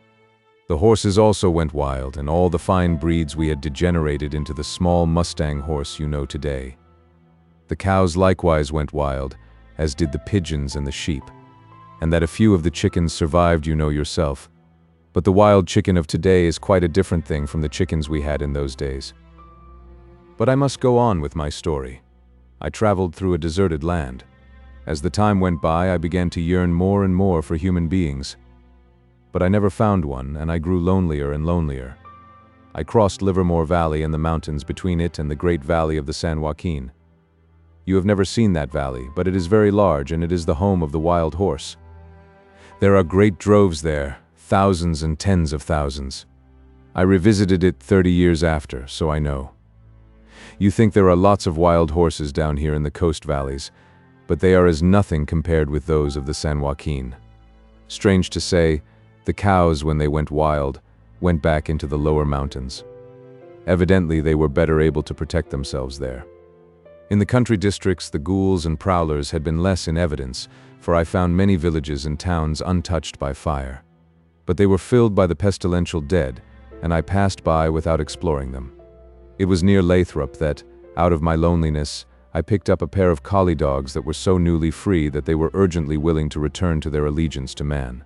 The horses also went wild, and all the fine breeds we had degenerated into the small Mustang horse you know today. The cows likewise went wild, as did the pigeons and the sheep, and that a few of the chickens survived you know yourself. But the wild chicken of today is quite a different thing from the chickens we had in those days. But I must go on with my story. I traveled through a deserted land. As the time went by, I began to yearn more and more for human beings. But I never found one, and I grew lonelier and lonelier. I crossed Livermore Valley and the mountains between it and the great valley of the San Joaquin. You have never seen that valley, but it is very large, and it is the home of the wild horse. There are great droves there, thousands and tens of thousands. I revisited it 30 years after, so I know. You think there are lots of wild horses down here in the coast valleys, but they are as nothing compared with those of the San Joaquin. Strange to say, the cows, when they went wild, went back into the lower mountains. Evidently, they were better able to protect themselves there. In the country districts, the ghouls and prowlers had been less in evidence, for I found many villages and towns untouched by fire. But they were filled by the pestilential dead, and I passed by without exploring them. It was near Lathrop that, out of my loneliness, I picked up a pair of collie dogs that were so newly free that they were urgently willing to return to their allegiance to man.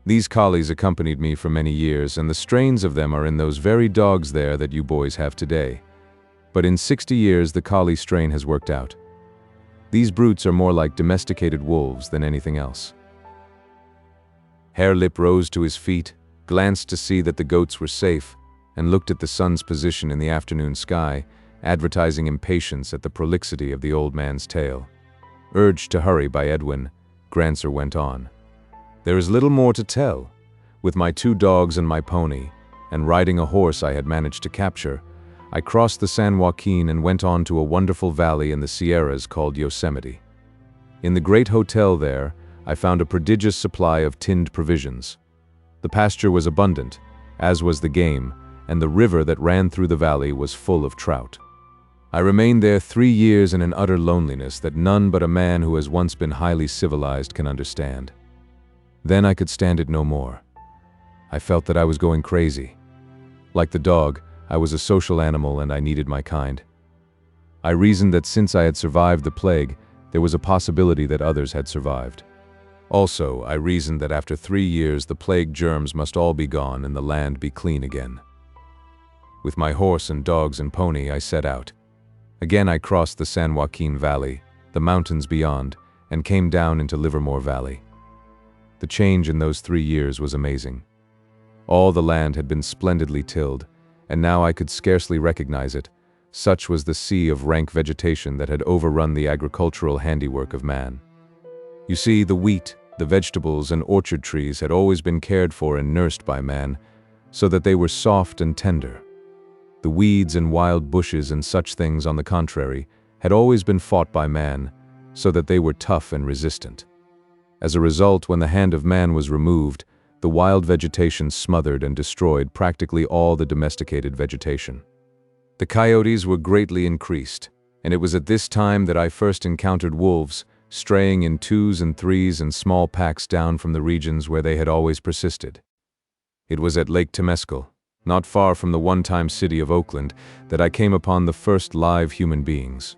These collies accompanied me for many years, and the strains of them are in those very dogs there that you boys have today. But in 60 years, the collie strain has worked out. These brutes are more like domesticated wolves than anything else. Harelip rose to his feet, glanced to see that the goats were safe, and looked at the sun's position in the afternoon sky, advertising impatience at the prolixity of the old man's tale. Urged to hurry by Edwin, Grandsir went on. There is little more to tell. With my 2 dogs and my pony, and riding a horse I had managed to capture, I crossed the San Joaquin and went on to a wonderful valley in the Sierras called Yosemite. In the great hotel there, I found a prodigious supply of tinned provisions. The pasture was abundant, as was the game, and the river that ran through the valley was full of trout. I remained there 3 years in an utter loneliness that none but a man who has once been highly civilized can understand. Then I could stand it no more. I felt that I was going crazy. Like the dog, I was a social animal and I needed my kind. I reasoned that since I had survived the plague, there was a possibility that others had survived. Also, I reasoned that after 3 years the plague germs must all be gone and the land be clean again. With my horse and dogs and pony, I set out. Again I crossed the San Joaquin Valley, the mountains beyond, and came down into Livermore Valley. The change in those 3 years was amazing. All the land had been splendidly tilled, and now I could scarcely recognize it. Such was the sea of rank vegetation that had overrun the agricultural handiwork of man. You see, the wheat, the vegetables and orchard trees had always been cared for and nursed by man, so that they were soft and tender. The weeds and wild bushes and such things, on the contrary, had always been fought by man, so that they were tough and resistant. As a result, when the hand of man was removed, the wild vegetation smothered and destroyed practically all the domesticated vegetation. The coyotes were greatly increased. And it was at this time that I first encountered wolves, straying in twos and threes and small packs down from the regions where they had always persisted. It was at Lake Temescal, not far from the one-time city of Oakland, that I came upon the first live human beings.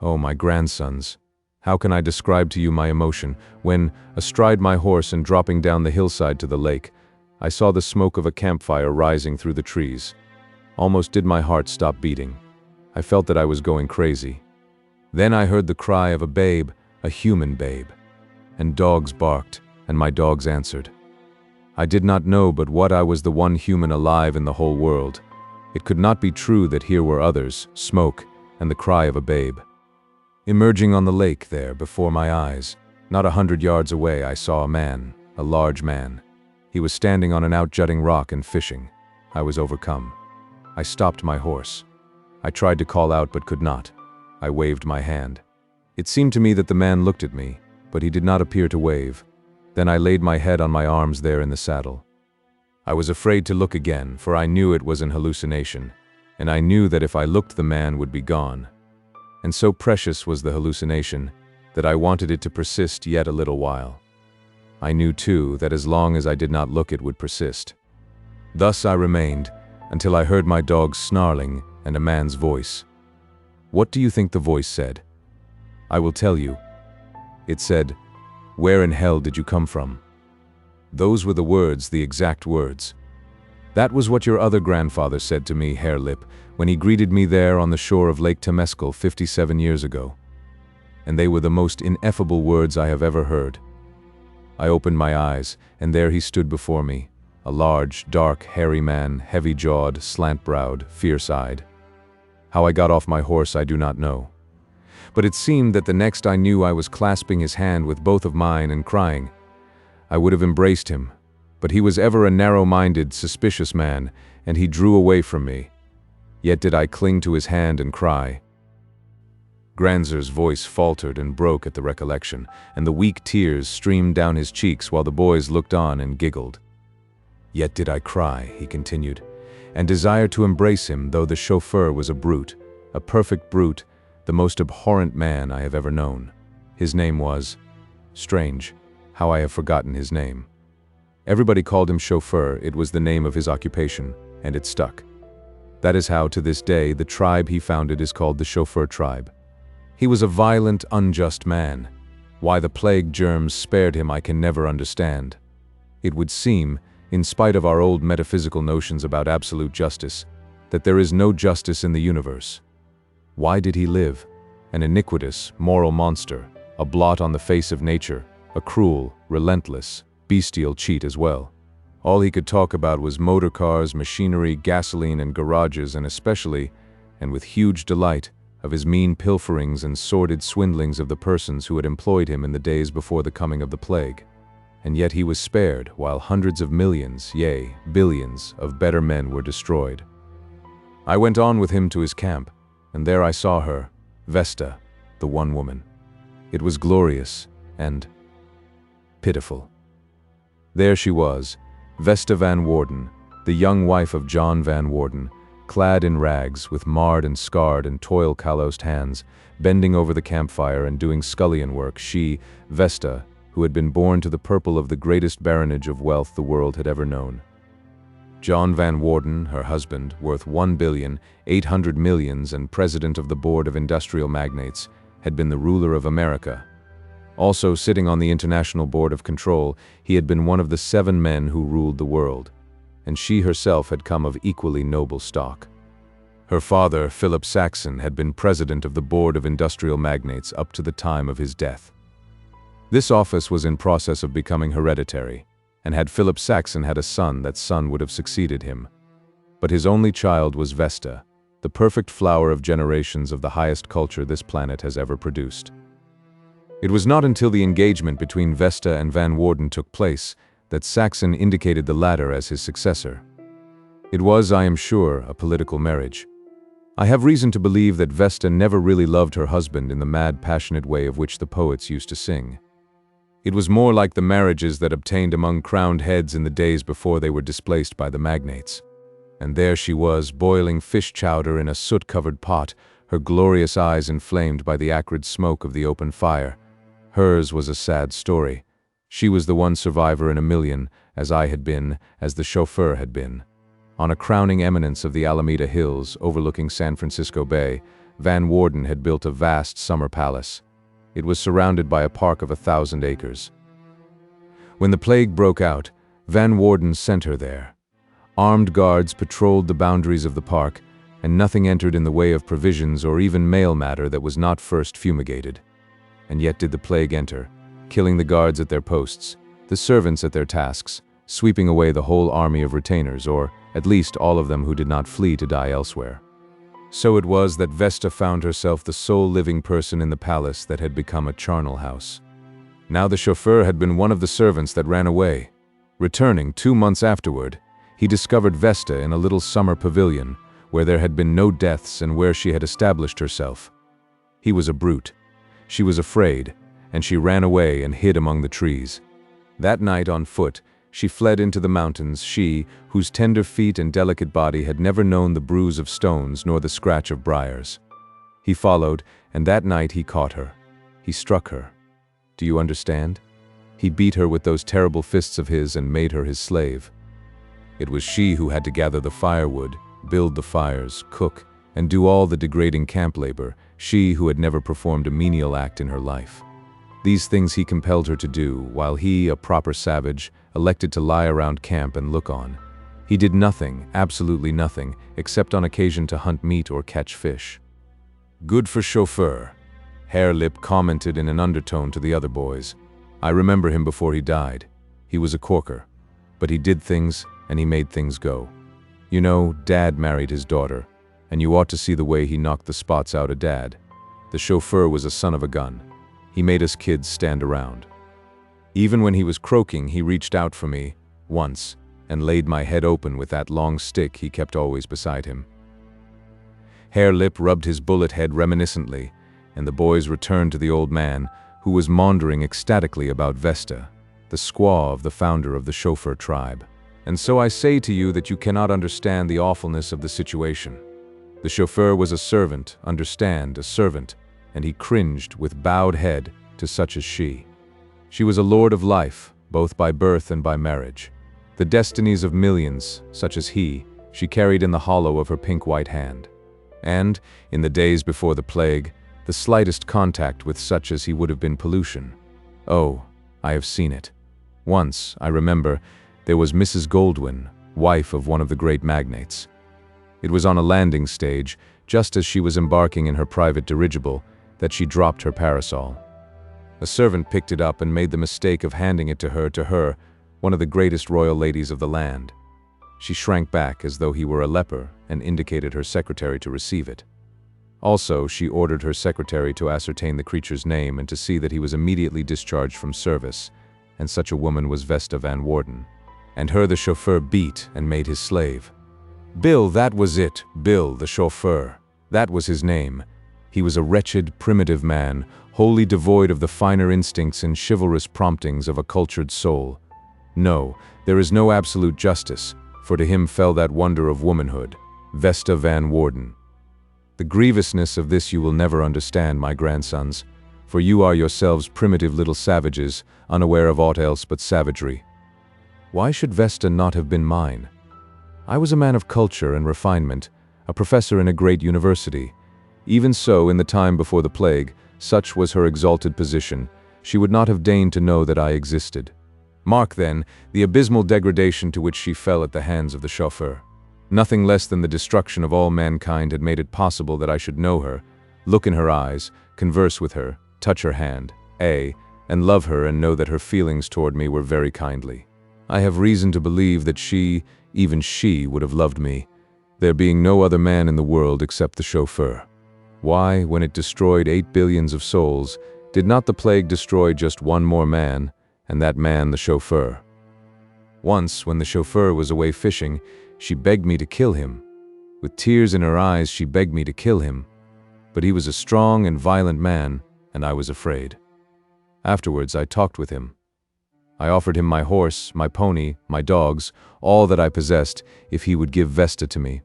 Oh, my grandsons! How can I describe to you my emotion when, astride my horse and dropping down the hillside to the lake, I saw the smoke of a campfire rising through the trees. Almost did my heart stop beating. I felt that I was going crazy. Then I heard the cry of a babe, a human babe. And dogs barked, and my dogs answered. I did not know but what I was the one human alive in the whole world. It could not be true that here were others, smoke, and the cry of a babe. Emerging on the lake there before my eyes, not 100 yards away, I saw a man, a large man. He was standing on an outjutting rock and fishing. I was overcome. I stopped my horse. I tried to call out but could not. I waved my hand. It seemed to me that the man looked at me, but he did not appear to wave. Then I laid my head on my arms there in the saddle. I was afraid to look again, for I knew it was an hallucination, and I knew that if I looked the man would be gone. And so precious was the hallucination that I wanted it to persist yet a little while. I knew too that as long as I did not look it would persist. Thus I remained until I heard my dogs snarling and a man's voice. What do you think the voice said? I will tell you. It said, "Where in hell did you come from?" Those were the words, the exact words. That was what your other grandfather said to me, Hare Lip, when he greeted me there on the shore of Lake Temescal 57 years ago. And they were the most ineffable words I have ever heard. I opened my eyes, and there he stood before me, a large, dark, hairy man, heavy-jawed, slant-browed, fierce-eyed. How I got off my horse I do not know. But it seemed that the next I knew I was clasping his hand with both of mine and crying. I would have embraced him, but he was ever a narrow-minded, suspicious man, and he drew away from me. Yet did I cling to his hand and cry. Granzer's voice faltered and broke at the recollection, and the weak tears streamed down his cheeks while the boys looked on and giggled. Yet did I cry, he continued, and desired to embrace him, though the chauffeur was a brute, a perfect brute, the most abhorrent man I have ever known. His name was... Strange, how I have forgotten his name. Everybody called him chauffeur. It was the name of his occupation, and it stuck. That is how, to this day, the tribe he founded is called the chauffeur tribe. He was a violent, unjust man. Why the plague germs spared him I can never understand. It would seem, in spite of our old metaphysical notions about absolute justice, that there is no justice in the universe. Why did he live? An iniquitous, moral monster, a blot on the face of nature, a cruel, relentless, bestial cheat as well. All he could talk about was motor cars, machinery, gasoline, and garages, and especially, and with huge delight, of his mean pilferings and sordid swindlings of the persons who had employed him in the days before the coming of the plague. And yet he was spared, while hundreds of millions, yea, billions, of better men were destroyed. I went on with him to his camp, and there I saw her, Vesta, the one woman. It was glorious and pitiful. There she was, Vesta Van Woerden, the young wife of John Van Woerden, clad in rags, with marred and scarred and toil-calloused hands, bending over the campfire and doing scullion work, she, Vesta, who had been born to the purple of the greatest baronage of wealth the world had ever known. John Van Woerden, her husband, worth $1,800,000,000 and president of the Board of Industrial Magnates, had been the ruler of America. Also sitting on the International Board of Control, he had been one of the 7 men who ruled the world, and she herself had come of equally noble stock. Her father, Philip Saxon, had been president of the Board of Industrial Magnates up to the time of his death. This office was in process of becoming hereditary, and had Philip Saxon had a son, that son would have succeeded him. But his only child was Vesta, the perfect flower of generations of the highest culture this planet has ever produced. It was not until the engagement between Vesta and Van Woerden took place that Saxon indicated the latter as his successor. It was, I am sure, a political marriage. I have reason to believe that Vesta never really loved her husband in the mad, passionate way of which the poets used to sing. It was more like the marriages that obtained among crowned heads in the days before they were displaced by the magnates. And there she was, boiling fish chowder in a soot-covered pot, her glorious eyes inflamed by the acrid smoke of the open fire. Hers was a sad story. She was the one survivor in a million, as I had been, as the chauffeur had been. On a crowning eminence of the Alameda Hills, overlooking San Francisco Bay, Van Worden had built a vast summer palace. It was surrounded by a park of 1,000 acres. When the plague broke out, Van Worden sent her there. Armed guards patrolled the boundaries of the park, and nothing entered in the way of provisions or even mail matter that was not first fumigated. And yet did the plague enter, killing the guards at their posts, the servants at their tasks, sweeping away the whole army of retainers, or at least all of them who did not flee to die elsewhere. So it was that Vesta found herself the sole living person in the palace that had become a charnel house. Now the chauffeur had been one of the servants that ran away. Returning 2 months afterward, he discovered Vesta in a little summer pavilion, where there had been no deaths and where she had established herself. He was a brute. She was afraid, and she ran away and hid among the trees. That night on foot, she fled into the mountains, she, whose tender feet and delicate body had never known the bruise of stones nor the scratch of briars. He followed, and that night he caught her. He struck her. Do you understand? He beat her with those terrible fists of his and made her his slave. It was she who had to gather the firewood, build the fires, cook, and do all the degrading camp labor, she who had never performed a menial act in her life. These things he compelled her to do, while he, a proper savage, elected to lie around camp and look on. He did nothing, absolutely nothing, except on occasion to hunt meat or catch fish. Good for chauffeur, Hare Lip commented in an undertone to the other boys. I remember him before he died. He was a corker. But he did things, and he made things go. You know, Dad married his daughter, and you ought to see the way he knocked the spots out of Dad. The chauffeur was a son of a gun. He made us kids stand around. Even when he was croaking, he reached out for me, once, and laid my head open with that long stick he kept always beside him. Hare Lip rubbed his bullet head reminiscently, and the boys returned to the old man, who was maundering ecstatically about Vesta, the squaw of the founder of the chauffeur tribe. And so I say to you that you cannot understand the awfulness of the situation. The chauffeur was a servant, understand, a servant, and he cringed with bowed head to such as she. She was a lord of life, both by birth and by marriage. The destinies of millions, such as he, she carried in the hollow of her pink-white hand. And, in the days before the plague, the slightest contact with such as he would have been pollution. Oh, I have seen it. Once, I remember, there was Mrs. Goldwyn, wife of one of the great magnates. It was on a landing stage, just as she was embarking in her private dirigible, that she dropped her parasol. A servant picked it up and made the mistake of handing it to her, one of the greatest royal ladies of the land. She shrank back as though he were a leper and indicated her secretary to receive it. Also, she ordered her secretary to ascertain the creature's name and to see that he was immediately discharged from service, and such a woman was Vesta Van Worden. And her the chauffeur beat and made his slave. Bill, that was it, Bill, the chauffeur. That was his name. He was a wretched, primitive man, wholly devoid of the finer instincts and chivalrous promptings of a cultured soul. No, there is no absolute justice, for to him fell that wonder of womanhood, Vesta Van Worden. The grievousness of this you will never understand, my grandsons, for you are yourselves primitive little savages, unaware of aught else but savagery. Why should Vesta not have been mine? I was a man of culture and refinement, a professor in a great university. Even so, in the time before the plague, such was her exalted position, she would not have deigned to know that I existed. Mark, then, the abysmal degradation to which she fell at the hands of the chauffeur. Nothing less than the destruction of all mankind had made it possible that I should know her, look in her eyes, converse with her, touch her hand, and love her and know that her feelings toward me were very kindly. I have reason to believe that she, even she, would have loved me, there being no other man in the world except the chauffeur. Why, when it destroyed 8 billions of souls, did not the plague destroy just one more man, and that man the chauffeur? Once, when the chauffeur was away fishing, she begged me to kill him. With tears in her eyes, she begged me to kill him. But he was a strong and violent man, and I was afraid. Afterwards, I talked with him. I offered him my horse, my pony, my dogs, all that I possessed, if he would give Vesta to me.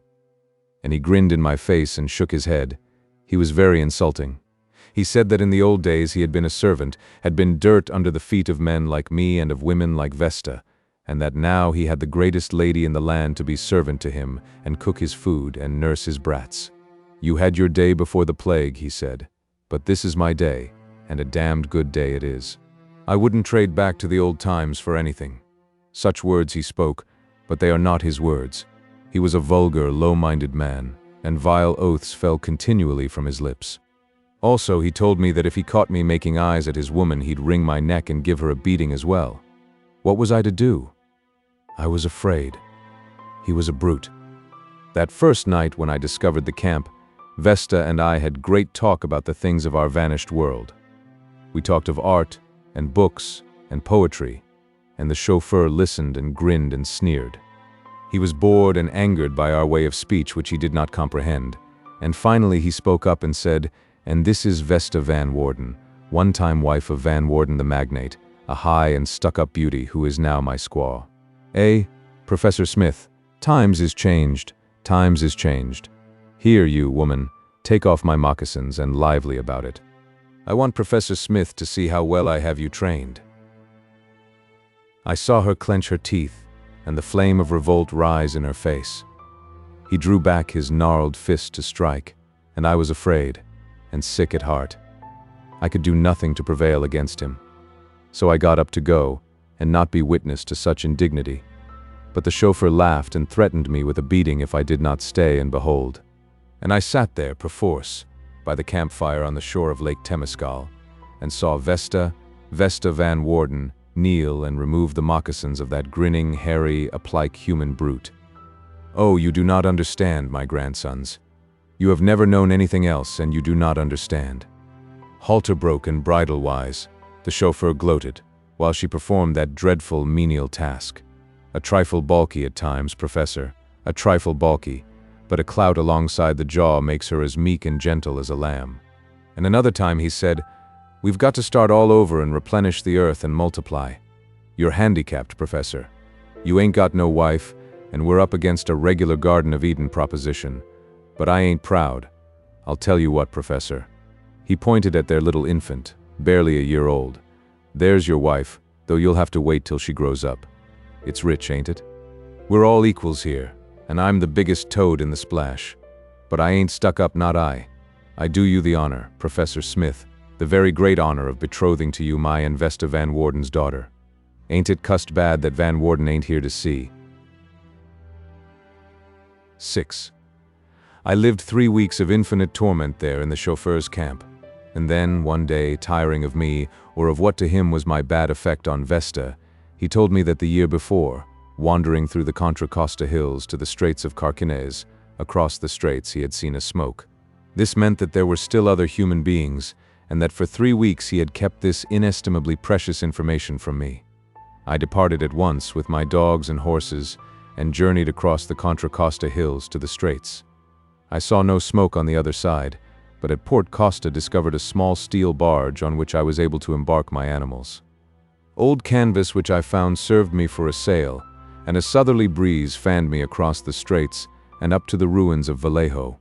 And he grinned in my face and shook his head. He was very insulting. He said that in the old days he had been a servant, had been dirt under the feet of men like me and of women like Vesta, and that now he had the greatest lady in the land to be servant to him and cook his food and nurse his brats. "You had your day before the plague," he said, "but this is my day, and a damned good day it is. I wouldn't trade back to the old times for anything." Such words he spoke, but they are not his words. He was a vulgar, low-minded man, and vile oaths fell continually from his lips. Also, he told me that if he caught me making eyes at his woman, he'd wring my neck and give her a beating as well. What was I to do? I was afraid. He was a brute. That first night when I discovered the camp, Vesta and I had great talk about the things of our vanished world. We talked of art and books and poetry, and the chauffeur listened and grinned and sneered. He was bored and angered by our way of speech, which he did not comprehend, and finally he spoke up and said, "And this is Vesta Van Warden, one-time wife of Van Warden the magnate, a high and stuck-up beauty who is now my squaw. Professor Smith, times is changed, times is changed. Here, you woman, take off my moccasins and lively about it. I want Professor Smith to see how well I have you trained." I saw her clench her teeth and the flame of revolt rise in her face. He drew back his gnarled fist to strike, and I was afraid and sick at heart. I could do nothing to prevail against him. So I got up to go and not be witness to such indignity. But the chauffeur laughed and threatened me with a beating if I did not stay and behold. And I sat there, perforce, by the campfire on the shore of Lake Temescal, and saw Vesta Van Warden, kneel and remove the moccasins of that grinning, hairy, ape-like human brute. Oh, you do not understand, my grandsons. You have never known anything else, and you do not understand. Halter broke and bridle-wise, the chauffeur gloated, while she performed that dreadful menial task. A trifle bulky at times, Professor, a trifle bulky, but a clout alongside the jaw makes her as meek and gentle as a lamb. And another time he said, "We've got to start all over and replenish the earth and multiply. You're handicapped, Professor. You ain't got no wife, and we're up against a regular Garden of Eden proposition. But I ain't proud. I'll tell you what, Professor." He pointed at their little infant, barely a year old. "There's your wife, though you'll have to wait till she grows up. It's rich, ain't it? We're all equals here, and I'm the biggest toad in the splash. But I ain't stuck up, not I. I do you the honor, Professor Smith, the very great honor of betrothing to you my and Vesta Van Warden's daughter. Ain't it cussed bad that Van Warden ain't here to see?" 6. I lived 3 weeks of infinite torment there in the chauffeur's camp. And then, one day, tiring of me, or of what to him was my bad effect on Vesta, he told me that the year before, wandering through the Contra Costa Hills to the Straits of Carquinez, across the straits he had seen a smoke. This meant that there were still other human beings, and that for 3 weeks he had kept this inestimably precious information from me. I departed at once with my dogs and horses, and journeyed across the Contra Costa Hills to the straits. I saw no smoke on the other side, but at Port Costa discovered a small steel barge on which I was able to embark my animals. Old canvas which I found served me for a sail, and a southerly breeze fanned me across the straits and up to the ruins of Vallejo.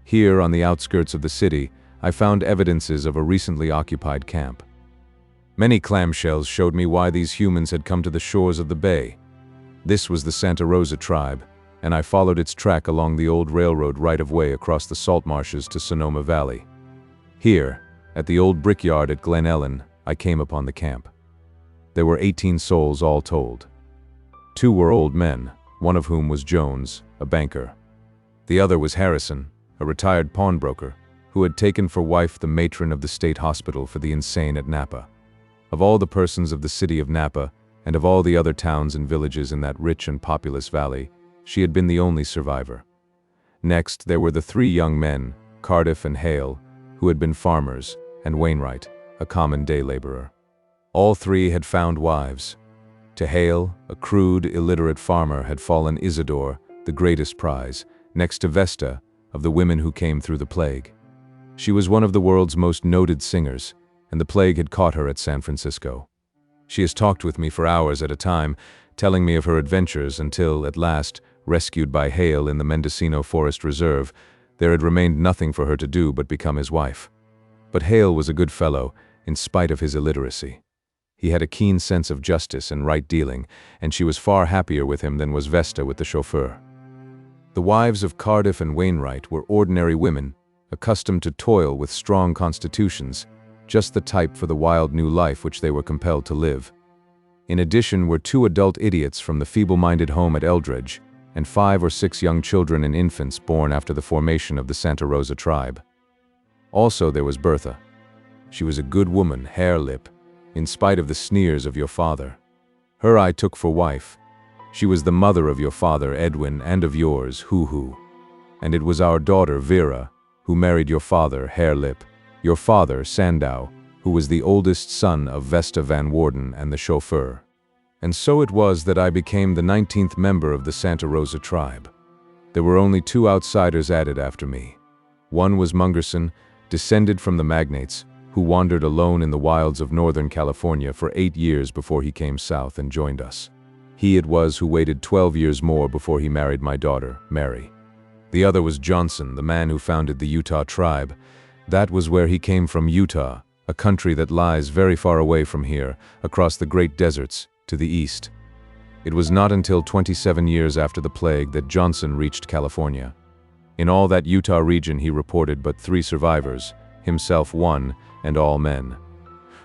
Here, on the outskirts of the city, I found evidences of a recently occupied camp. Many clamshells showed me why these humans had come to the shores of the bay. This was the Santa Rosa tribe, and I followed its track along the old railroad right-of-way across the salt marshes to Sonoma Valley. Here, at the old brickyard at Glen Ellen, I came upon the camp. There were 18 souls all told. 2 were old men, one of whom was Jones, a banker. The other was Harrison, a retired pawnbroker, who had taken for wife the matron of the state hospital for the insane at Napa. Of all the persons of the city of Napa, and of all the other towns and villages in that rich and populous valley, she had been the only survivor. Next, there were the 3 young men, Cardiff and Hale, who had been farmers, and Wainwright, a common day laborer. All 3 had found wives. To Hale, a crude, illiterate farmer, had fallen Isidore, the greatest prize, next to Vesta, of the women who came through the plague. She was one of the world's most noted singers, and the plague had caught her at San Francisco. She has talked with me for hours at a time, telling me of her adventures until, at last, rescued by Hale in the Mendocino Forest Reserve, There had remained nothing for her to do but become his wife. But Hale was a good fellow, in spite of his illiteracy. He had a keen sense of justice and right dealing, and she was far happier with him than was Vesta with the chauffeur. The wives of Cardiff and Wainwright were ordinary women, accustomed to toil with strong constitutions, just the type for the wild new life which they were compelled to live. In addition were 2 adult idiots from the feeble-minded home at Eldridge, and 5 or 6 young children and infants born after the formation of the Santa Rosa tribe. Also there was Bertha. She was a good woman, hare-lip, in spite of the sneers of your father. Her I took for wife. She was the mother of your father, Edwin, and of yours, Hoo-Hoo. And it was our daughter, Vera, who married your father, Hare-lip, your father, Sandow, who was the oldest son of Vesta Van Worden and the chauffeur. And so it was that I became the 19th member of the Santa Rosa tribe. There were only 2 outsiders added after me. One was Mungerson, descended from the magnates, who wandered alone in the wilds of Northern California for 8 years before he came south and joined us. He it was who waited 12 years more before he married my daughter, Mary. The other was Johnson, the man who founded the Utah tribe. That was where he came from, Utah, a country that lies very far away from here, across the great deserts, to the east. It was not until 27 years after the plague that Johnson reached California. In all that Utah region he reported but 3 survivors, himself 1, and all men.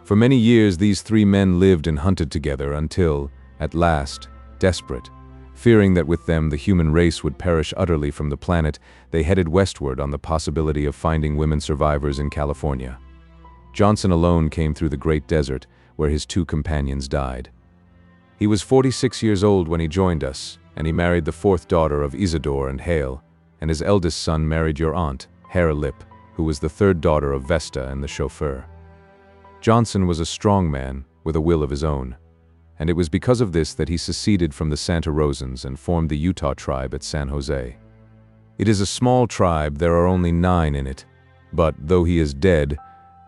For many years these 3 men lived and hunted together until, at last, desperate, fearing that with them the human race would perish utterly from the planet, they headed westward on the possibility of finding women survivors in California. Johnson alone came through the great desert, where his 2 companions died. He was 46 years old when he joined us, and he married the 4th daughter of Isidore and Hale, and his eldest son married your aunt, Hare-lip, who was the 3rd daughter of Vesta and the chauffeur. Johnson was a strong man, with a will of his own, and it was because of this that he seceded from the Santa Rosans and formed the Utah tribe at San Jose. It is a small tribe, there are only 9 in it, but, though he is dead,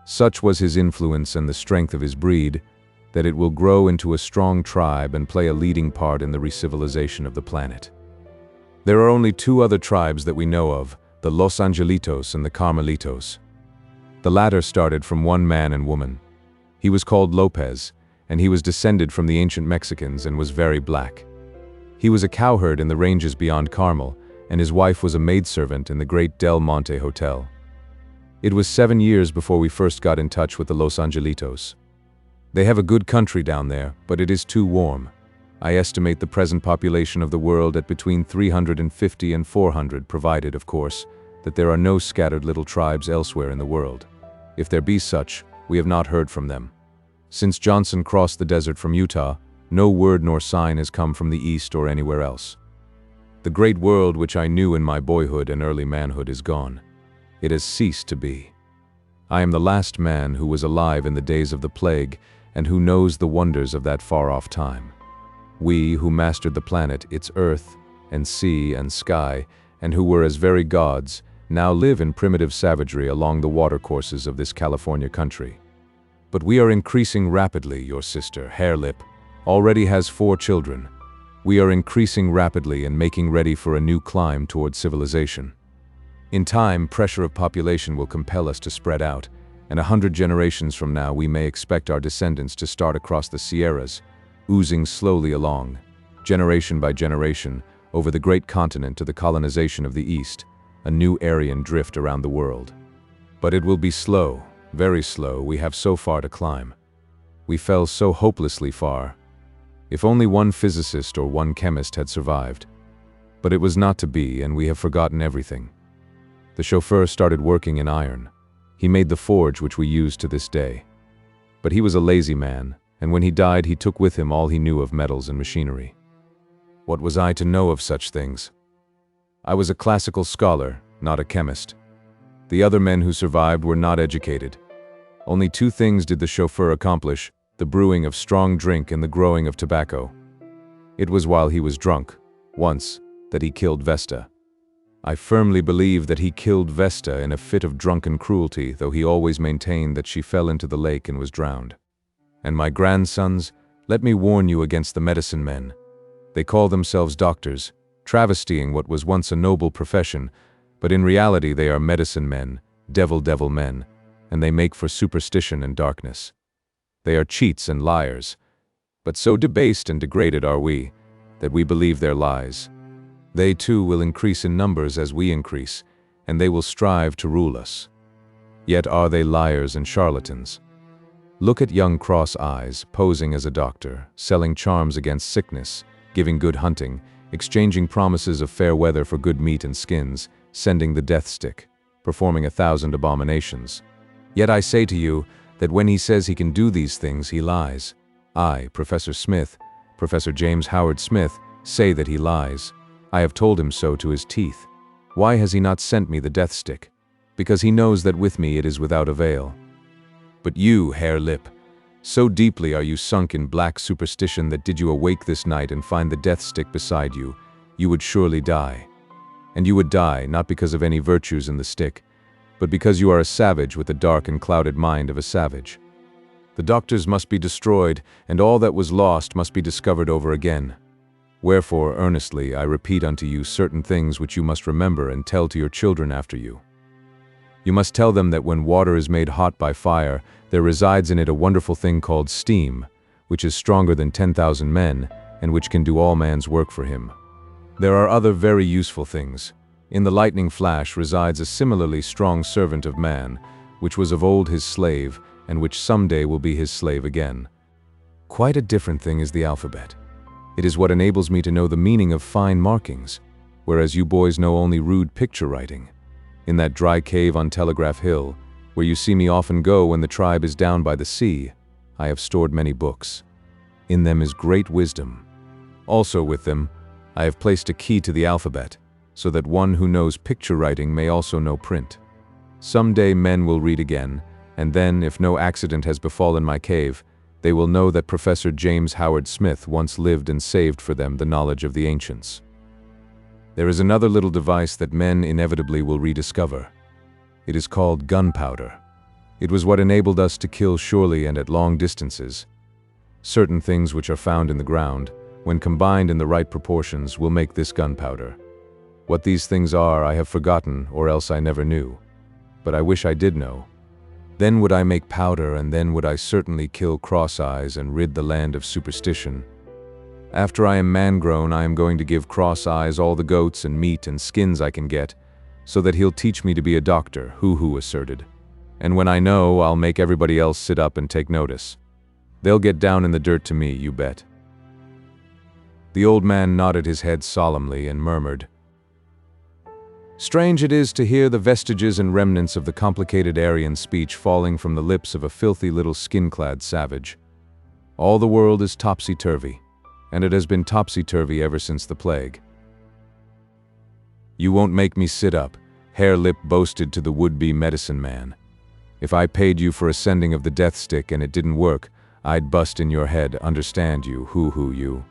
such was his influence and the strength of his breed, that it will grow into a strong tribe and play a leading part in the recivilization of the planet. There are only 2 other tribes that we know of, the Los Angelitos and the Carmelitos. The latter started from 1 man and woman. He was called Lopez, and he was descended from the ancient Mexicans and was very black. He was a cowherd in the ranges beyond Carmel, and his wife was a maidservant in the great Del Monte Hotel. It was 7 years before we first got in touch with the Los Angelitos. They have a good country down there, but it is too warm. I estimate the present population of the world at between 350 and 400, provided, of course, that there are no scattered little tribes elsewhere in the world. If there be such, we have not heard from them. Since Johnson crossed the desert from Utah, no word nor sign has come from the east or anywhere else. The great world which I knew in my boyhood and early manhood is gone. It has ceased to be. I am the last man who was alive in the days of the plague and who knows the wonders of that far-off time. We who mastered the planet, its earth and sea and sky, and who were as very gods, now live in primitive savagery along the watercourses of this California country. But we are increasing rapidly. Your sister, Hare-lip, already has 4 children. We are increasing rapidly and making ready for a new climb toward civilization. In time, pressure of population will compel us to spread out, and 100 generations from now we may expect our descendants to start across the Sierras, oozing slowly along, generation by generation, over the great continent to the colonization of the East, a new Aryan drift around the world. But it will be slow. Very slow. We have so far to climb. We fell so hopelessly far. If only 1 physicist or 1 chemist had survived. But it was not to be, and we have forgotten everything. The chauffeur started working in iron. He made the forge which we use to this day. But he was a lazy man, and when he died he took with him all he knew of metals and machinery. What was I to know of such things? I was a classical scholar, not a chemist. The other men who survived were not educated. Only 2 things did the chauffeur accomplish: the brewing of strong drink and the growing of tobacco. It was while he was drunk, once, that he killed Vesta. I firmly believe that he killed Vesta in a fit of drunken cruelty, though he always maintained that she fell into the lake and was drowned. And my grandsons, let me warn you against the medicine men. They call themselves doctors, travestying what was once a noble profession, But in reality they are medicine men, devil men, and they make for superstition and darkness. They are cheats and liars, but so debased and degraded are we, that we believe their lies. They too will increase in numbers as we increase, and they will strive to rule us. Yet are they liars and charlatans. Look at young Cross Eyes, posing as a doctor, selling charms against sickness, giving good hunting, exchanging promises of fair weather for good meat and skins, sending the death stick, performing 1,000 abominations. Yet I say to you that when he says he can do these things, he lies. I, Professor Smith, Professor James Howard Smith, say that he lies. I have told him so to his teeth. Why has he not sent me the death stick? Because he knows that with me it is without avail. But you, Hare Lip, so deeply are you sunk in black superstition that did you awake this night and find the death stick beside you, you would surely die. And you would die not because of any virtues in the stick, but because you are a savage with the dark and clouded mind of a savage. The doctors must be destroyed, and all that was lost must be discovered over again. Wherefore, earnestly, I repeat unto you certain things which you must remember and tell to your children after you. You must tell them that when water is made hot by fire, there resides in it a wonderful thing called steam, which is stronger than 10,000 men, and which can do all man's work for him. There are other very useful things. In the lightning flash resides a similarly strong servant of man, which was of old his slave, and which someday will be his slave again. Quite a different thing is the alphabet. It is what enables me to know the meaning of fine markings, whereas you boys know only rude picture writing. In that dry cave on Telegraph Hill, where you see me often go when the tribe is down by the sea, I have stored many books. In them is great wisdom. Also with them, I have placed a key to the alphabet, so that one who knows picture writing may also know print. Some day men will read again, and then, if no accident has befallen my cave, they will know that Professor James Howard Smith once lived and saved for them the knowledge of the ancients. There is another little device that men inevitably will rediscover. It is called gunpowder. It was what enabled us to kill surely and at long distances. Certain things which are found in the ground, when combined in the right proportions, will make this gunpowder. What these things are I have forgotten, or else I never knew. But I wish I did know. Then would I make powder, and then would I certainly kill Cross Eyes and rid the land of superstition. After I am man-grown, I am going to give Cross Eyes all the goats and meat and skins I can get, so that he'll teach me to be a doctor, Hoo-Hoo asserted. And when I know, I'll make everybody else sit up and take notice. They'll get down in the dirt to me, you bet. The old man nodded his head solemnly and murmured, "Strange it is to hear the vestiges and remnants of the complicated Aryan speech falling from the lips of a filthy little skin-clad savage. All the world is topsy-turvy, and it has been topsy-turvy ever since the plague." "You won't make me sit up," Hare Lip boasted to the would-be medicine man. "If I paid you for a sending of the death stick and it didn't work, I'd bust in your head, understand you, Hoo-Hoo you."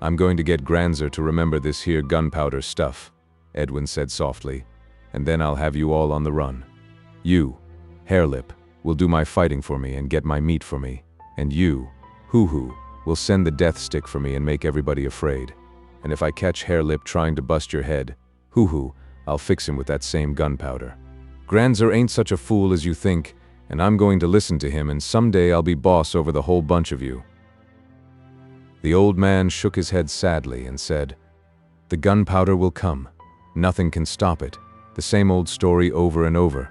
"I'm going to get Granzer to remember this here gunpowder stuff," Edwin said softly, "and then I'll have you all on the run. You, Hare Lip, will do my fighting for me and get my meat for me, and you, Hoo-Hoo, will send the death stick for me and make everybody afraid. And if I catch Hare Lip trying to bust your head, Hoo-Hoo, I'll fix him with that same gunpowder. Granzer ain't such a fool as you think, and I'm going to listen to him, and someday I'll be boss over the whole bunch of you." The old man shook his head sadly and said, "The gunpowder will come. Nothing can stop it. The same old story over and over.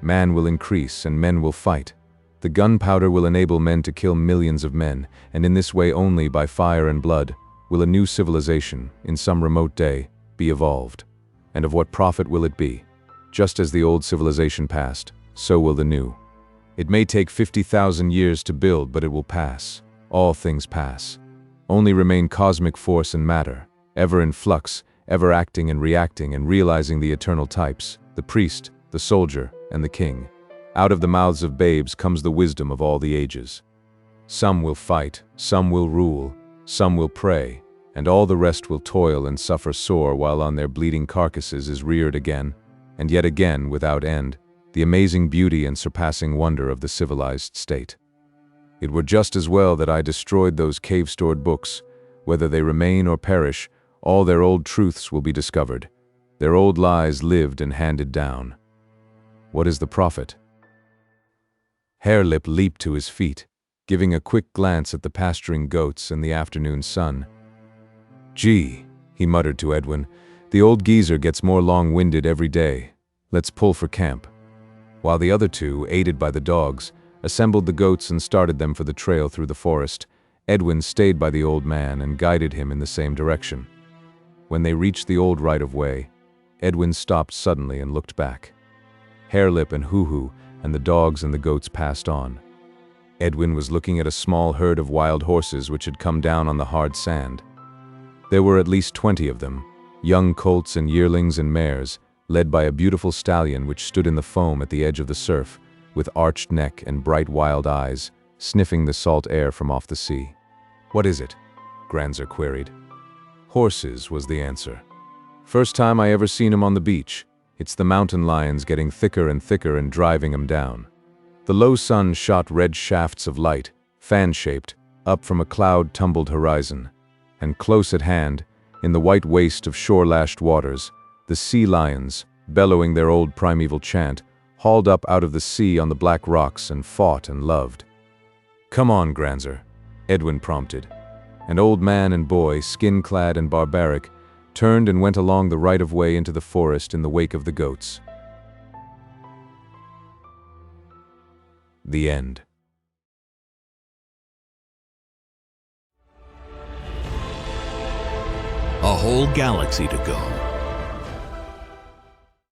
Man will increase and men will fight. The gunpowder will enable men to kill millions of men, and in this way only, by fire and blood, will a new civilization, in some remote day, be evolved. And of what profit will it be? Just as the old civilization passed, so will the new. It may take 50,000 years to build, but it will pass. All things pass. Only remain cosmic force and matter, ever in flux, ever acting and reacting and realizing the eternal types, the priest, the soldier, and the king. Out of the mouths of babes comes the wisdom of all the ages. Some will fight, some will rule, some will pray, and all the rest will toil and suffer sore while on their bleeding carcasses is reared again, and yet again, without end, the amazing beauty and surpassing wonder of the civilized state. It were just as well that I destroyed those cave-stored books. Whether they remain or perish, all their old truths will be discovered. Their old lies lived and handed down. What is the profit? Harelip leaped to his feet, giving a quick glance at the pasturing goats and the afternoon sun. "Gee," he muttered to Edwin, "the old geezer gets more long-winded every day. Let's pull for camp." While the other two, aided by the dogs, assembled the goats and started them for the trail through the forest, Edwin stayed by the old man and guided him in the same direction. When they reached the old right-of-way, Edwin stopped suddenly and looked back. Harelip and Hoo-Hoo and the dogs and the goats passed on. Edwin was looking at a small herd of wild horses which had come down on the hard sand. There were at least 20 of them, young colts and yearlings and mares, led by a beautiful stallion which stood in the foam at the edge of the surf, with arched neck and bright wild eyes, sniffing the salt air from off the sea. "What is it?" Granzer queried. "Horses," was the answer. "First time I ever seen 'em on the beach. It's the mountain lions getting thicker and thicker and driving 'em down." The low sun shot red shafts of light, fan-shaped, up from a cloud-tumbled horizon. And close at hand, in the white waste of shore-lashed waters, the sea lions, bellowing their old primeval chant, hauled up out of the sea on the black rocks and fought and loved. "Come on, Granzer," Edwin prompted. And old man and boy, skin-clad and barbaric, turned and went along the right-of-way into the forest in the wake of the goats. The end. A whole galaxy to go.